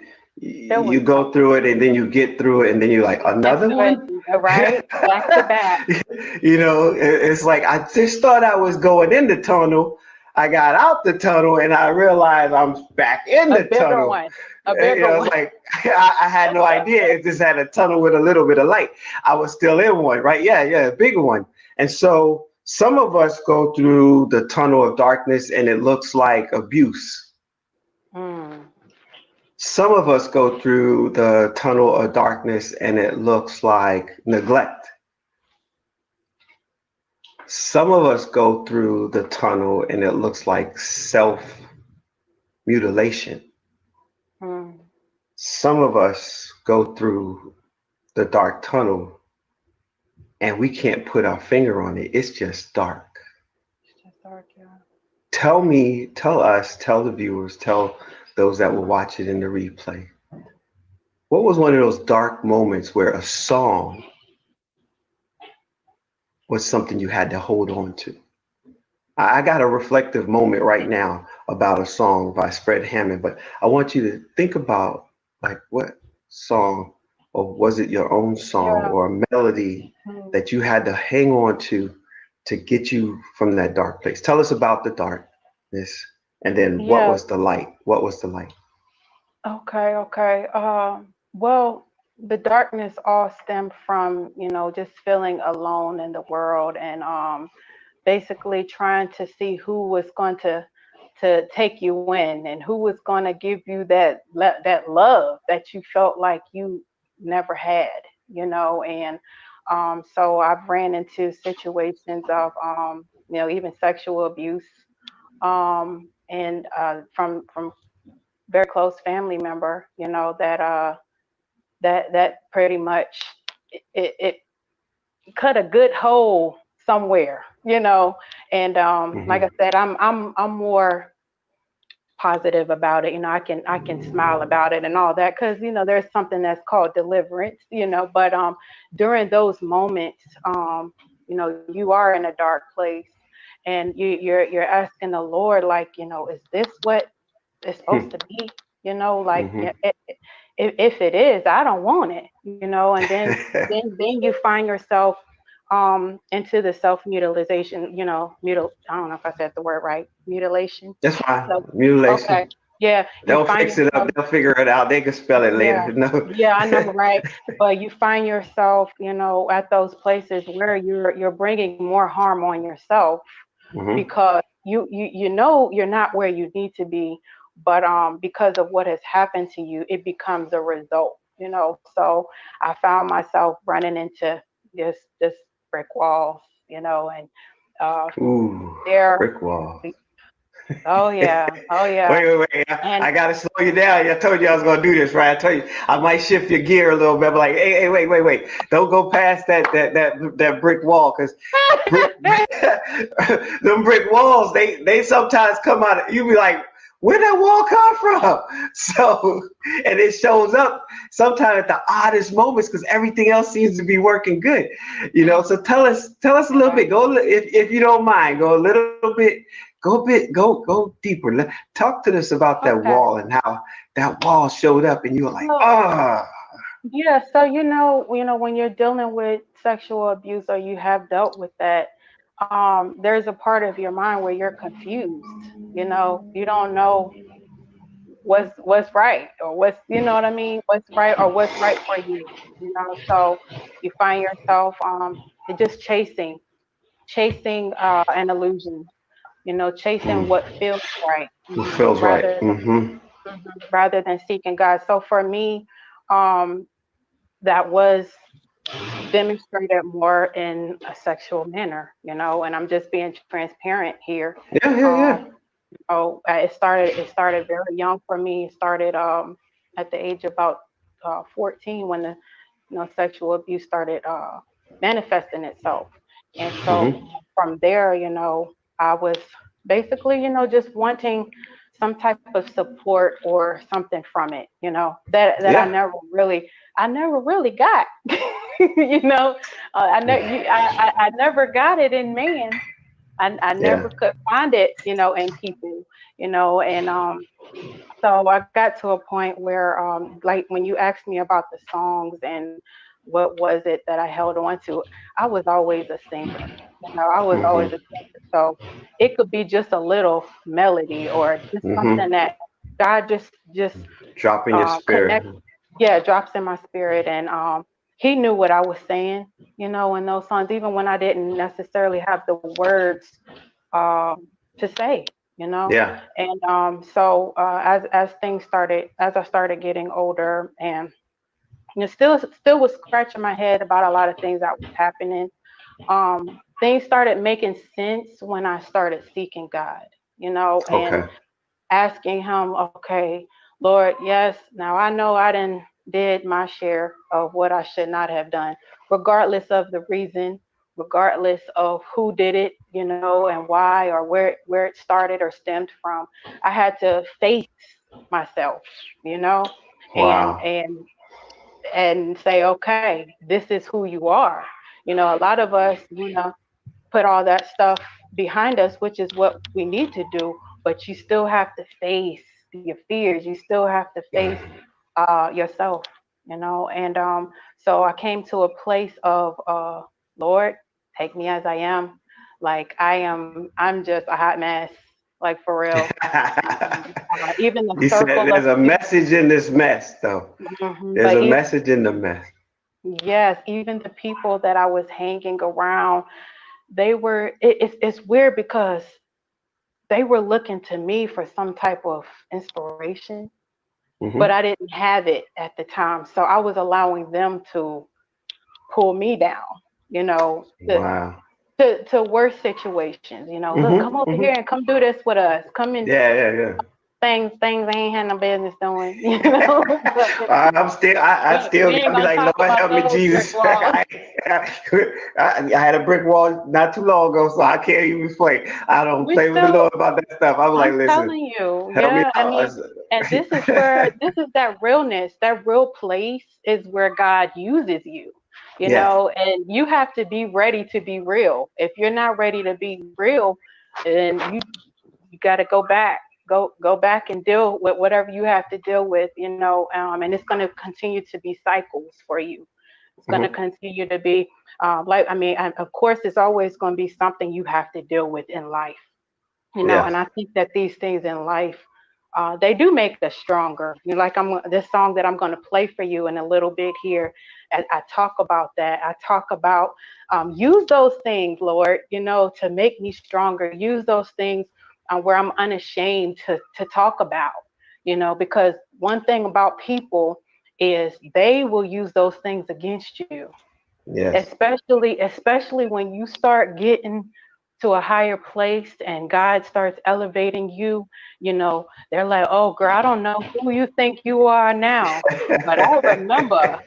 There was you go through it and then you get through it and then you're like, back another to it, one? right? Back to back. It's like I just thought I was going in the tunnel. I got out the tunnel and I realized I'm back in A the bigger tunnel. one. A bigger It's one. like I had no idea it just had a tunnel with a little bit of light. I was still in one, right? Yeah, a bigger one. And so some of us go through the tunnel of darkness and it looks like abuse. Mm. Some of us go through the tunnel of darkness and it looks like neglect. Some of us go through the tunnel and it looks like self mutilation. Mm. Some of us go through the dark tunnel and we can't put our finger on it. It's just dark. It's just dark, yeah. Tell the viewers, tell those that will watch it in the replay. What was one of those dark moments where a song was something you had to hold on to? I got a reflective moment right now about a song by Fred Hammond, but I want you to think about like what song, or was it your own song Yeah. or a melody Mm. that you had to hang on to get you from that dark place? Tell us about the darkness and then what Yeah. was the light? What was the light? Okay, okay. Well, the darkness all stemmed from, just feeling alone in the world and basically trying to see who was going to take you in and who was going to give you that love that you felt like you never had, and so I've ran into situations of even sexual abuse and from very close family member, that pretty much it cut a good hole somewhere, and like Hmm. I said, I'm more positive about it. I can smile about it and all that because there's something that's called deliverance, but during those moments, you are in a dark place and you're asking the Lord, like, is this what it's supposed to be? Like, Hmm. yeah, if it is, I don't want it, and then you find yourself into the self mutilization, I don't know if I said the word right, mutilation. That's fine. So okay, Mutilation. yeah, you They'll find fix it up. yourself, They'll figure it out. They can spell it yeah, later. No. yeah, I know, right? But you find yourself, at those places where you're bringing more harm on yourself Hmm. because you know you're not where you need to be, but because of what has happened to you, it becomes a result. So I found myself running into this brick walls, and uh, Ooh, there. brick wall. Oh Wait, yeah, oh yeah, wait. and I gotta slow you down. I told you I was gonna do this, right? I told you I might shift your gear a little bit. But like, hey, wait. Don't go past that brick wall, because brick, them brick walls, they sometimes come out. You be like, where that wall come from? So, and it shows up sometimes at the oddest moments because everything else seems to be working good. So tell us a little right. bit. Go if you don't mind, go a little bit go deeper. Talk to us about that Okay. wall and how that wall showed up, and you were like, Well, ah, yeah. So when you're dealing with sexual abuse or you have dealt with that, there's a part of your mind where you're confused. You don't know what's right or what's what I mean, what's right or what's right for you. So you find yourself just chasing an illusion, chasing what feels right, it feels right. rather than seeking God. So for me, um, that was demonstrated more in a sexual manner, and I'm just being transparent here. Yeah, yeah, Um, yeah. it started very young for me. It started at the age of about 14 when the sexual abuse started manifesting itself. And so Hmm. from there, I was basically, just wanting some type of support or something from it, that Yeah, I never really got. you know, I never got it in man. I yeah. never could find it, in people, and so I got to a point where, like when you asked me about the songs and what was it that I held on to, I was always a singer. I was always a Hmm. singer. So it could be just a little melody or just something Hmm. that God just Dropping your connects, spirit. yeah, drops in my spirit, and He knew what I was saying, in those songs, even when I didn't necessarily have the words to say, Yeah. and as things started, as I started getting older, and still was scratching my head about a lot of things that was happening. Things started making sense when I started seeking God, and Okay. asking Him, okay, Lord, yes, now I know I didn't did my share of what I should not have done, regardless of the reason, regardless of who did it, and why or where it started or stemmed from. I had to face myself, you know, and Wow. and and say, okay, this is who you are. A lot of us, put all that stuff behind us, which is what we need to do, but you still have to face your fears. You still have to face yourself, and so I came to a place of, Lord, take me as I am. Like I'm just a hot mess, like for real. And even the You said circle of there's a people, message in this mess, though. There's but a even, message in the mess. yes, even the people that I was hanging around, they were. It's weird because they were looking to me for some type of inspiration, but Hmm. I didn't have it at the time. So I was allowing them to pull me down, you know, to Wow. to worse situations. Look, come Hmm. over here Hmm. and come do this with us. Come in Yeah, yeah, yeah. things I ain't had no business doing, but I'm still, I we still ain't gotta be gonna like, talk Lord, about help me, those brick Jesus. walls. I had a brick wall not too long ago, so I can't even play. I don't We play with the still, Lord about that stuff. I was like, I'm listen, telling you, help me yeah. I out. mean, and this is that realness, that real place is where God uses you, Yeah, and you have to be ready to be real. If you're not ready to be real, then you got to go back and deal with whatever you have to deal with, and it's going to continue to be cycles for you. It's going to hmm, continue to be like, I mean, of course, it's always going to be something you have to deal with in life, yeah. and I think that these things in life, they do make us stronger. Like this song that I'm going to play for you in a little bit here, I talk about that. I talk about, use those things, Lord, to make me stronger. Use those things where I'm unashamed to talk about, because one thing about people is they will use those things against you, Yes. especially when you start getting to a higher place and God starts elevating you. They're like, "Oh, girl, I don't know who you think you are now, but I remember."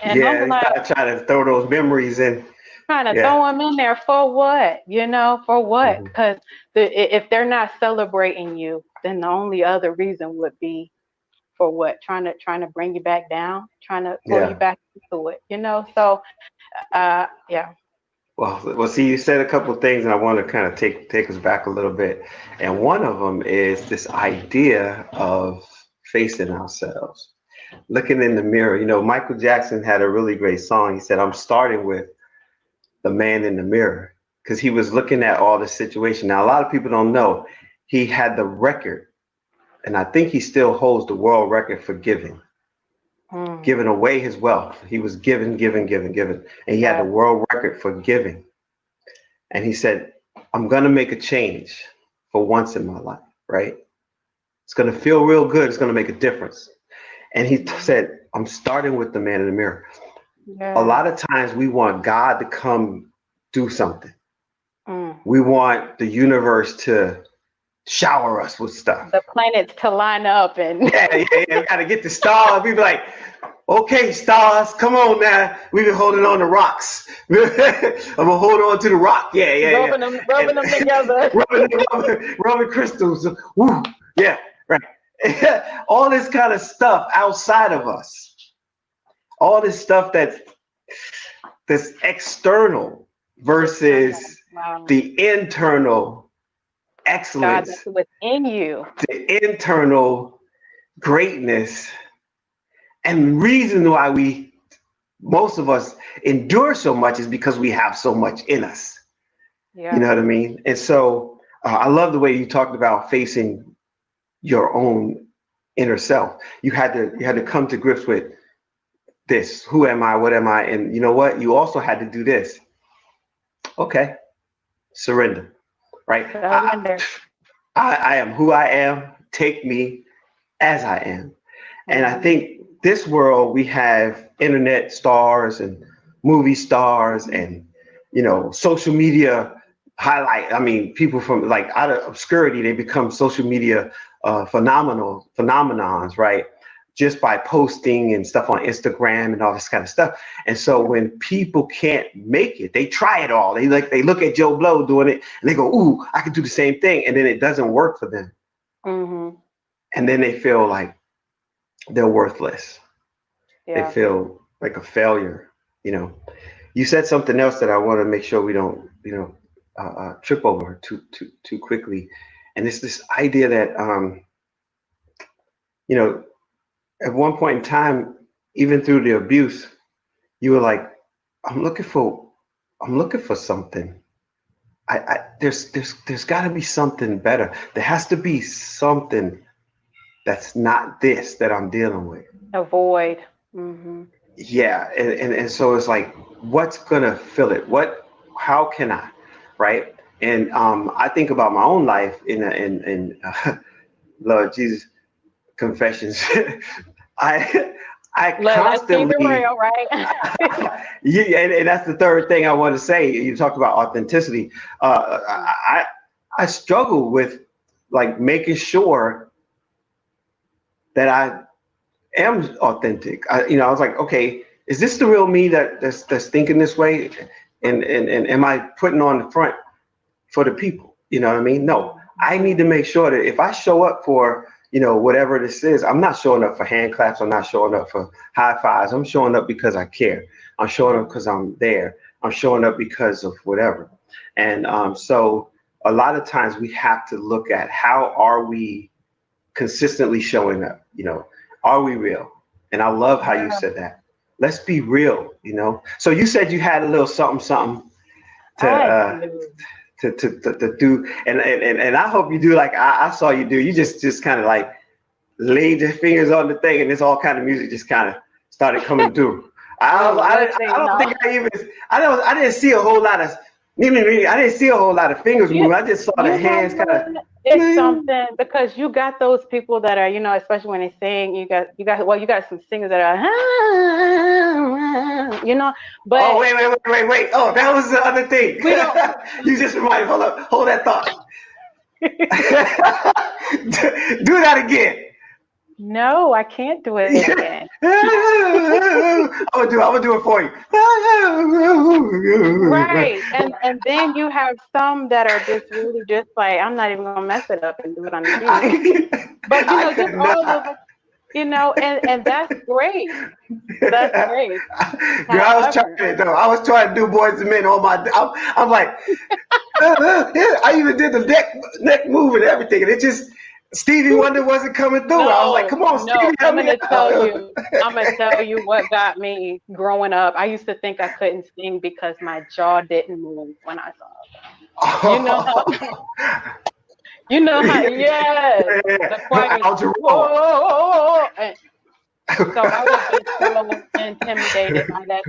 And I'm Yeah, you like, start trying to throw those memories in. trying to Yeah. throw them in there for what? For what? Hmm. Because if they're not celebrating you, then the only other reason would be for what? Trying to bring you back down, trying to pull you Yeah. back into it. So, yeah. Well, see, you said a couple of things, and I want to kind of take us back a little bit. And one of them is this idea of facing ourselves, looking in the mirror. You know, Michael Jackson had a really great song. He said, "I'm starting with the man in the mirror," because he was looking at all the situation. Now, a lot of people don't know he had the record, and I think he still holds the world record for giving away his wealth. He was giving, and he had the world record for giving. And he said, "I'm gonna make a change for once in my life, right? It's gonna feel real good. It's gonna make a difference." And he said, "I'm starting with the man in the mirror." A lot of times we want God to come do something. We want the universe to shower us with stuff. The planets to line up and We gotta get the stars. We be like, "Okay, stars, come on now. We've been holding on to rocks. I'm gonna hold on to the rock." rubbing them together. rubbing crystals. Woo. Yeah, right. All this kind of stuff outside of us. All this stuff that's external versus the internal excellence. God, that's within you. The internal greatness. And the reason why most of us endure so much is because we have so much in us. Yeah. You know what I mean? And so I love the way you talked about facing your own inner self. You had to come to grips with this. Who am I? What am I? And you know what? You also had to do this. Okay. Surrender. Right? Surrender. I am who I am. Take me as I am. And I think this world, we have internet stars and movie stars and, you know, social media highlight. I mean, people from like out of obscurity, they become social media phenomenons, right? Just by posting and stuff on Instagram and all this kind of stuff. And so when people can't make it, they try it all. They look at Joe Blow doing it and they go, "Ooh, I can do the same thing." And then it doesn't work for them. And then they feel like they're worthless. They feel like a failure. You know, you said something else that I want to make sure we don't, trip over too quickly. And it's this idea that, at one point in time, even through the abuse, you were like, I'm looking for something. There's got to be something better. There has to be something that's not this that I'm dealing with. A void. Yeah, and so it's like, what's gonna fill it? How can I, right? And I think about my own life in Lord Jesus, confessions. I constantly, real, right? and that's the third thing I want to say. You talk about authenticity. I struggle with like making sure that I am authentic. I was like, okay, is this the real me that's thinking this way? And am I putting on the front for the people? You know what I mean? No, I need to make sure that if I show up for, whatever this is, I'm not showing up for hand claps. I'm not showing up for high fives. I'm showing up because I care. I'm showing up because I'm there. I'm showing up because of whatever. And so a lot of times we have to look at how are we consistently showing up? Are we real? And I love how you said that. Let's be real, So you said you had a little something to do, and I hope you do like I saw you do. You just kind of like laid your fingers on the thing, and this all kind of music just kind of started coming through. I didn't see a whole lot of. I didn't see a whole lot of fingers move. I just saw the hands kind of. It's something because you got those people that are, especially when they sing, you got some singers that are, but. Oh, wait. Oh, that was the other thing. You just reminded, hold that thought. Do that again. No, I can't do it again. I'm gonna do it for you. Right. And then you have some that are just really just like, I'm not even gonna mess it up and do it on the key. But just all of us, and that's great. That's great. Girl, I was trying However, it though. I was trying to do Boys and Men on my. I'm like, I even did the neck move and everything, and it just Stevie Wonder wasn't coming through. I was like, no, come on, no, Stevie, help me out. I'm gonna tell you what got me growing up. I used to think I couldn't sing because my jaw didn't move when I saw it. You know how, yes, the choir is, Al Jarreau. whoa, and so I was just so intimidated by that.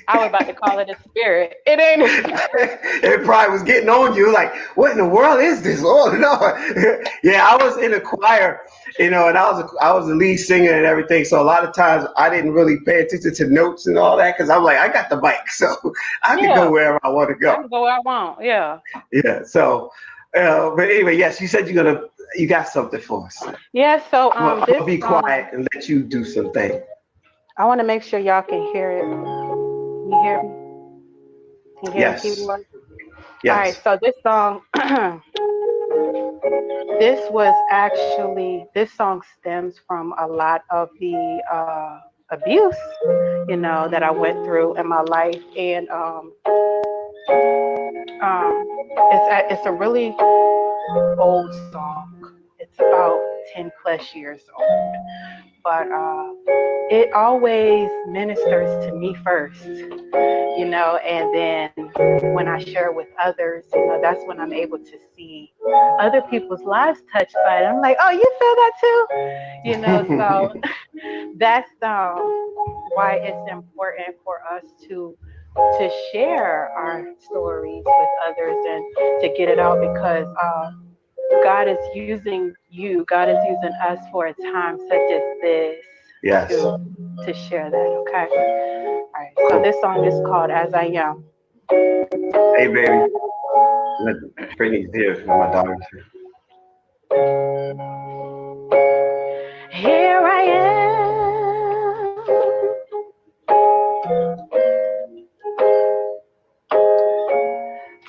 I was about to call it a spirit. It ain't a spirit. It probably was getting on you, like, what in the world is this? Oh no! Yeah, I was in a choir, and I was the lead singer and everything. So a lot of times I didn't really pay attention to notes and all that because I'm like, I got the mic, so I can go Yeah, wherever I want to I go. can go where I want. Yeah. Yeah. So, but anyway, yes, you said you got something for us. Yeah, so I'm this gonna be quiet and let you do something. I want to make sure y'all can hear it. You hear me? Can you hear the Yes. keyboard? All right, Yes. so this song this song stems from a lot of the abuse, that I went through in my life, and it's a really old song. It's about 10 plus years old, but it always ministers to me first, and then when I share with others, that's when I'm able to see other people's lives touched by it. I'm like, oh, you feel that too? So that's why it's important for us to share our stories with others and to get it out, because God is using you. God is using us for a time such as this Yes. to share that. Okay. All right. So Cool. this song is called "As I Am." Hey, baby. Brittany's here. My daughter's here. Here I am.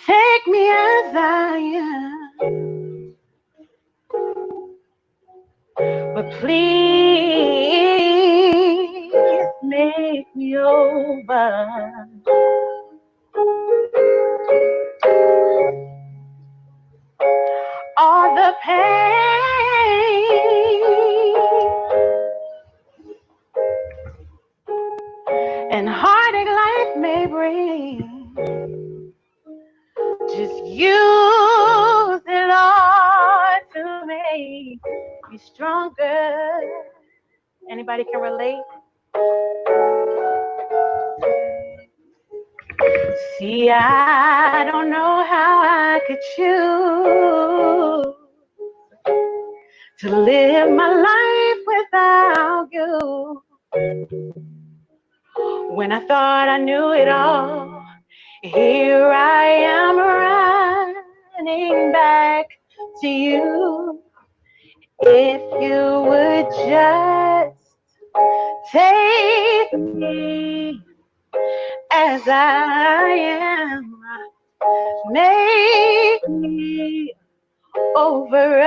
Take me as I am. But please make me over. All the pain and heartache life may bring, just use it all to make me stronger. Anybody can relate? See, I don't know how I could choose to live my life without you. When I thought I knew it all, here I am running back to you. If you would just take me as I am, make me over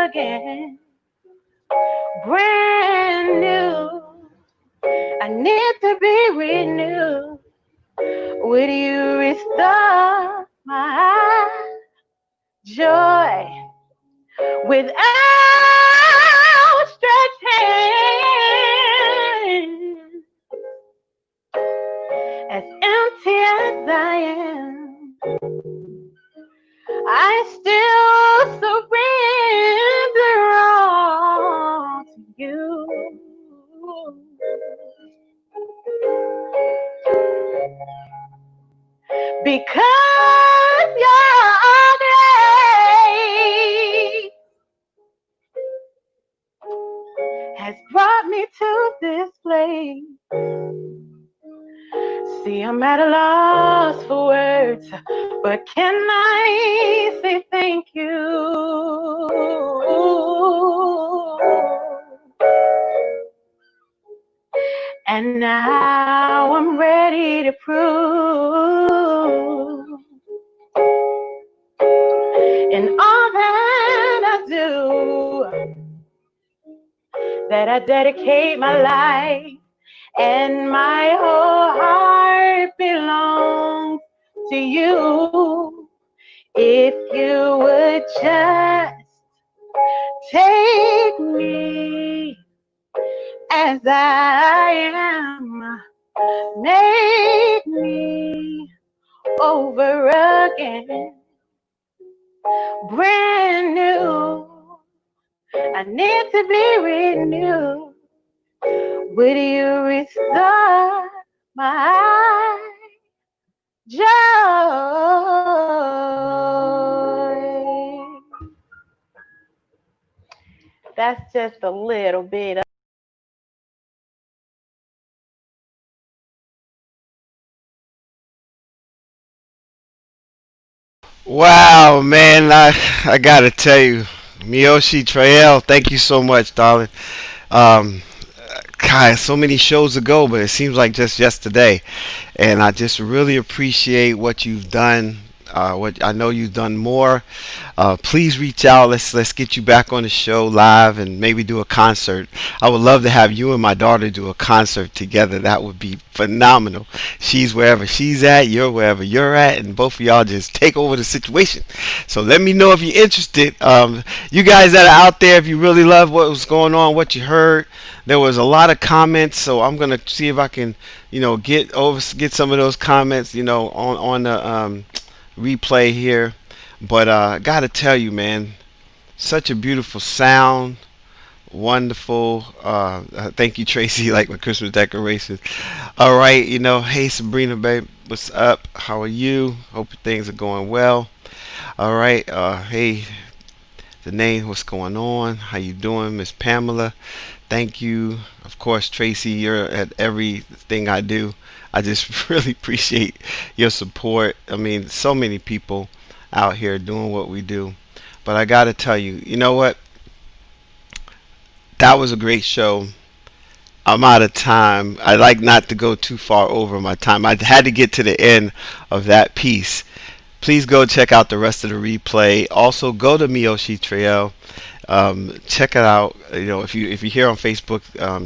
again, brand new. I need to be renewed. Would you restore my joy with outstretched hand? As empty as I am, I still surrender all to you. Because your grace has brought me to this place. See, I'm at a loss for words, but can I say thank you? And now I'm ready to prove in all that I do that I dedicate my life and my whole heart belongs to you. If you would just take me as I am, make me over again, brand new. I need to be renewed. Would you restore my joy? That's just a little bit of. Wow, man, I gotta tell you, Mioshe Trayel, thank you so much, darling. Um, God, so many shows ago, but it seems like just yesterday. And I just really appreciate what you've done. What I know you've done more. Please reach out. Let's get you back on the show live and maybe do a concert. I would love to have you and my daughter do a concert together. That would be phenomenal. She's wherever she's at, you're wherever you're at, and both of y'all just take over the situation. So let me know if you're interested. You guys that are out there, if you really love what was going on, what you heard, there was a lot of comments. So I'm gonna see if I can, get some of those comments, on the replay here. But gotta tell you, man, such a beautiful sound, wonderful. Thank you, Tracy, like my Christmas decorations. All right, hey Sabrina, babe, what's up? How are you? Hope things are going well. All right, hey, Danae, what's going on? How you doing, Miss Pamela? Thank you. Of course, Tracy, you're at everything I do. I just really appreciate your support. I mean, so many people out here doing what we do. But I got to tell you, you know what? That was a great show. I'm out of time. I like not to go too far over my time. I had to get to the end of that piece. Please go check out the rest of the replay. Also, go to Mioshe Trayel. Check it out. If you're here on Facebook,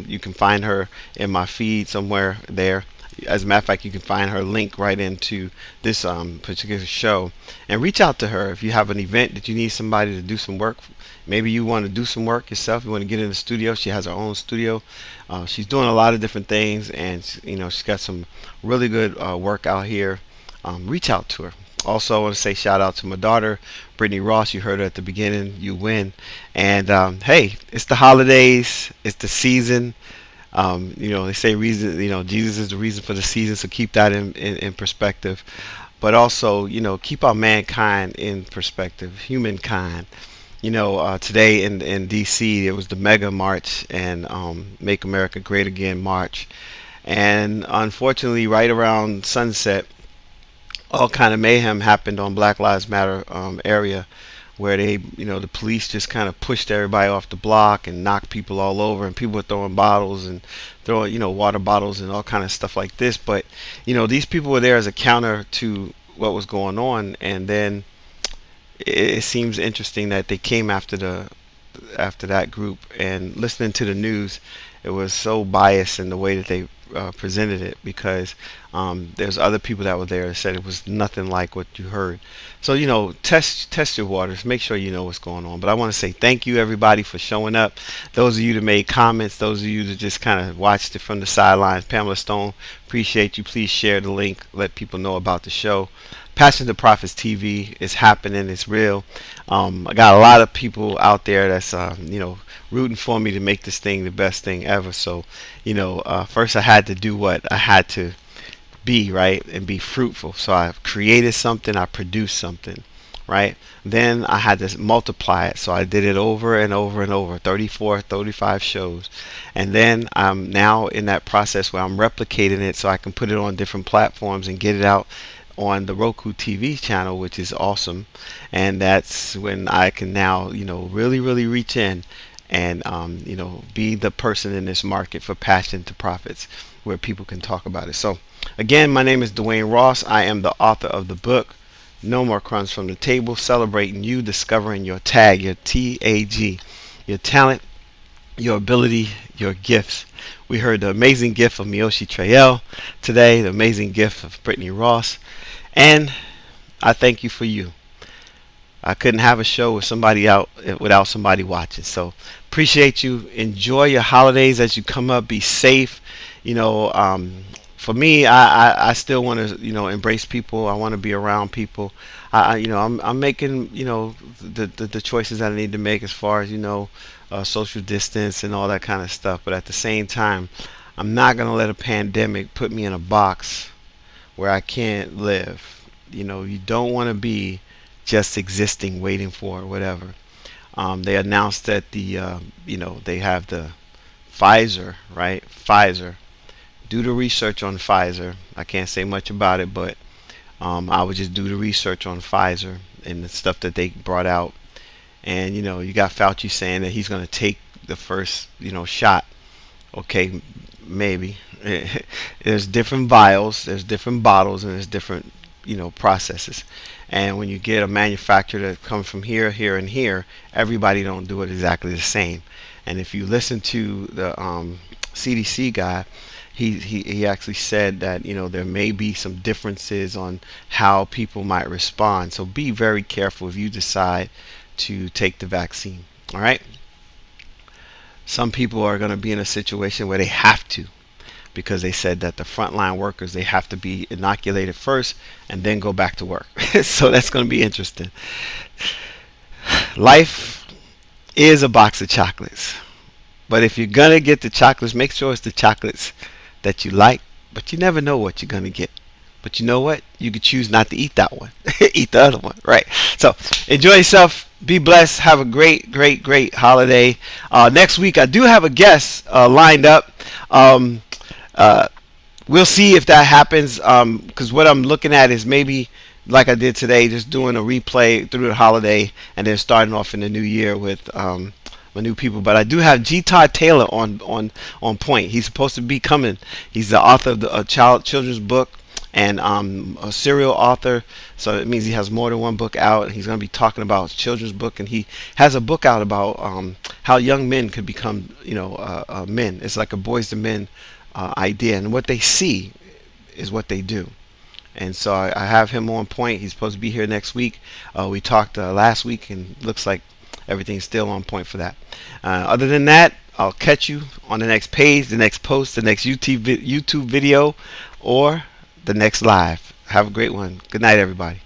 you can find her in my feed somewhere there. As a matter of fact, you can find her link right into this particular show, and reach out to her if you have an event that you need somebody to do some work. Maybe you want to do some work yourself. You want to get in the studio. She has her own studio. She's doing a lot of different things, and she's got some really good work out here. Reach out to her. Also, I want to say shout out to my daughter, Brittany Ross. You heard her at the beginning. You win. And hey, it's the holidays. It's the season. They say reason. Jesus is the reason for the season. So keep that in perspective. But also, keep our mankind in perspective. Humankind. Today in D.C. it was the Mega March and Make America Great Again March. And unfortunately, right around sunset, all kind of mayhem happened on Black Lives Matter area, where the police just kind of pushed everybody off the block and knocked people all over, and people were throwing bottles and throwing, water bottles and all kind of stuff like this. But, these people were there as a counter to what was going on, and then it seems interesting that they came after that group. And listening to the news, it was so biased in the way that they presented it, because there's other people that were there that said it was nothing like what you heard. So test your waters, make sure you know what's going on. But I want to say thank you everybody for showing up. Those of you that made comments, those of you that just kind of watched it from the sidelines. Pamela Stone, appreciate you. Please share the link, let people know about the show. Passion2Profits TV is happening. It's real. I got a lot of people out there that's rooting for me to make this thing the best thing ever. So first I had to do what I had to be, right, and be fruitful. So I created something, I produced something, right? Then I had to multiply it. So I did it over and over and over, 34, 35 shows. And then I'm now in that process where I'm replicating it so I can put it on different platforms and get it out on the Roku TV channel, which is awesome. And that's when I can now, really, really reach in and, be the person in this market for Passion2Profits, where people can talk about it. So again, my name is Dwayne-Ross. I am the author of the book, No More Crumbs from the Table, celebrating you discovering your tag, your TAG, your talent, your ability, your gifts. We heard the amazing gift of Mioshe Trayel today, the amazing gift of Brittany Ross, and I thank you for you. I couldn't have a show with somebody out without somebody watching. So appreciate you. Enjoy your holidays as you come up. Be safe. You know, for me, I still want to embrace people. I want to be around people. I'm making the choices that I need to make as far as social distance and all that kind of stuff. But at the same time, I'm not gonna let a pandemic put me in a box where I can't live. You don't want to be just existing, waiting for whatever. They announced that they have the Pfizer, right? Pfizer. Do the research on Pfizer. I can't say much about it, but I would just do the research on Pfizer and the stuff that they brought out. And you got Fauci saying that he's going to take the first shot. Okay, maybe. There's different vials, there's different bottles, and there's different processes. And when you get a manufacturer that comes from here, here, and here, everybody don't do it exactly the same. And if you listen to the CDC guy, he actually said that there may be some differences on how people might respond. So be very careful if you decide to take the vaccine. All right. Some people are going to be in a situation where they have to, because they said that the frontline workers, they have to be inoculated first and then go back to work. So that's going to be interesting. Life is a box of chocolates. But if you're going to get the chocolates, make sure it's the chocolates that you like. But you never know what you're going to get. But you know what? You could choose not to eat that one. Eat the other one. Right. So enjoy yourself. Be blessed. Have a great, great, great holiday. Next week, I do have a guest lined up. We'll see if that happens, because what I'm looking at is maybe like I did today, just doing a replay through the holiday and then starting off in the new year with my new people. But I do have G. Todd Taylor on point. He's supposed to be coming. He's the author of the children's book and a serial author. So it means he has more than one book out. He's going to be talking about his children's book, and he has a book out about how young men could become men. It's like a boys to men idea, and what they see is what they do. And so I have him on point. He's supposed to be here next week. We talked last week, and looks like everything's still on point for that. Other than that, I'll catch you on the next page, the next post, the next YouTube video, or the next live. Have a great one. Good night, everybody.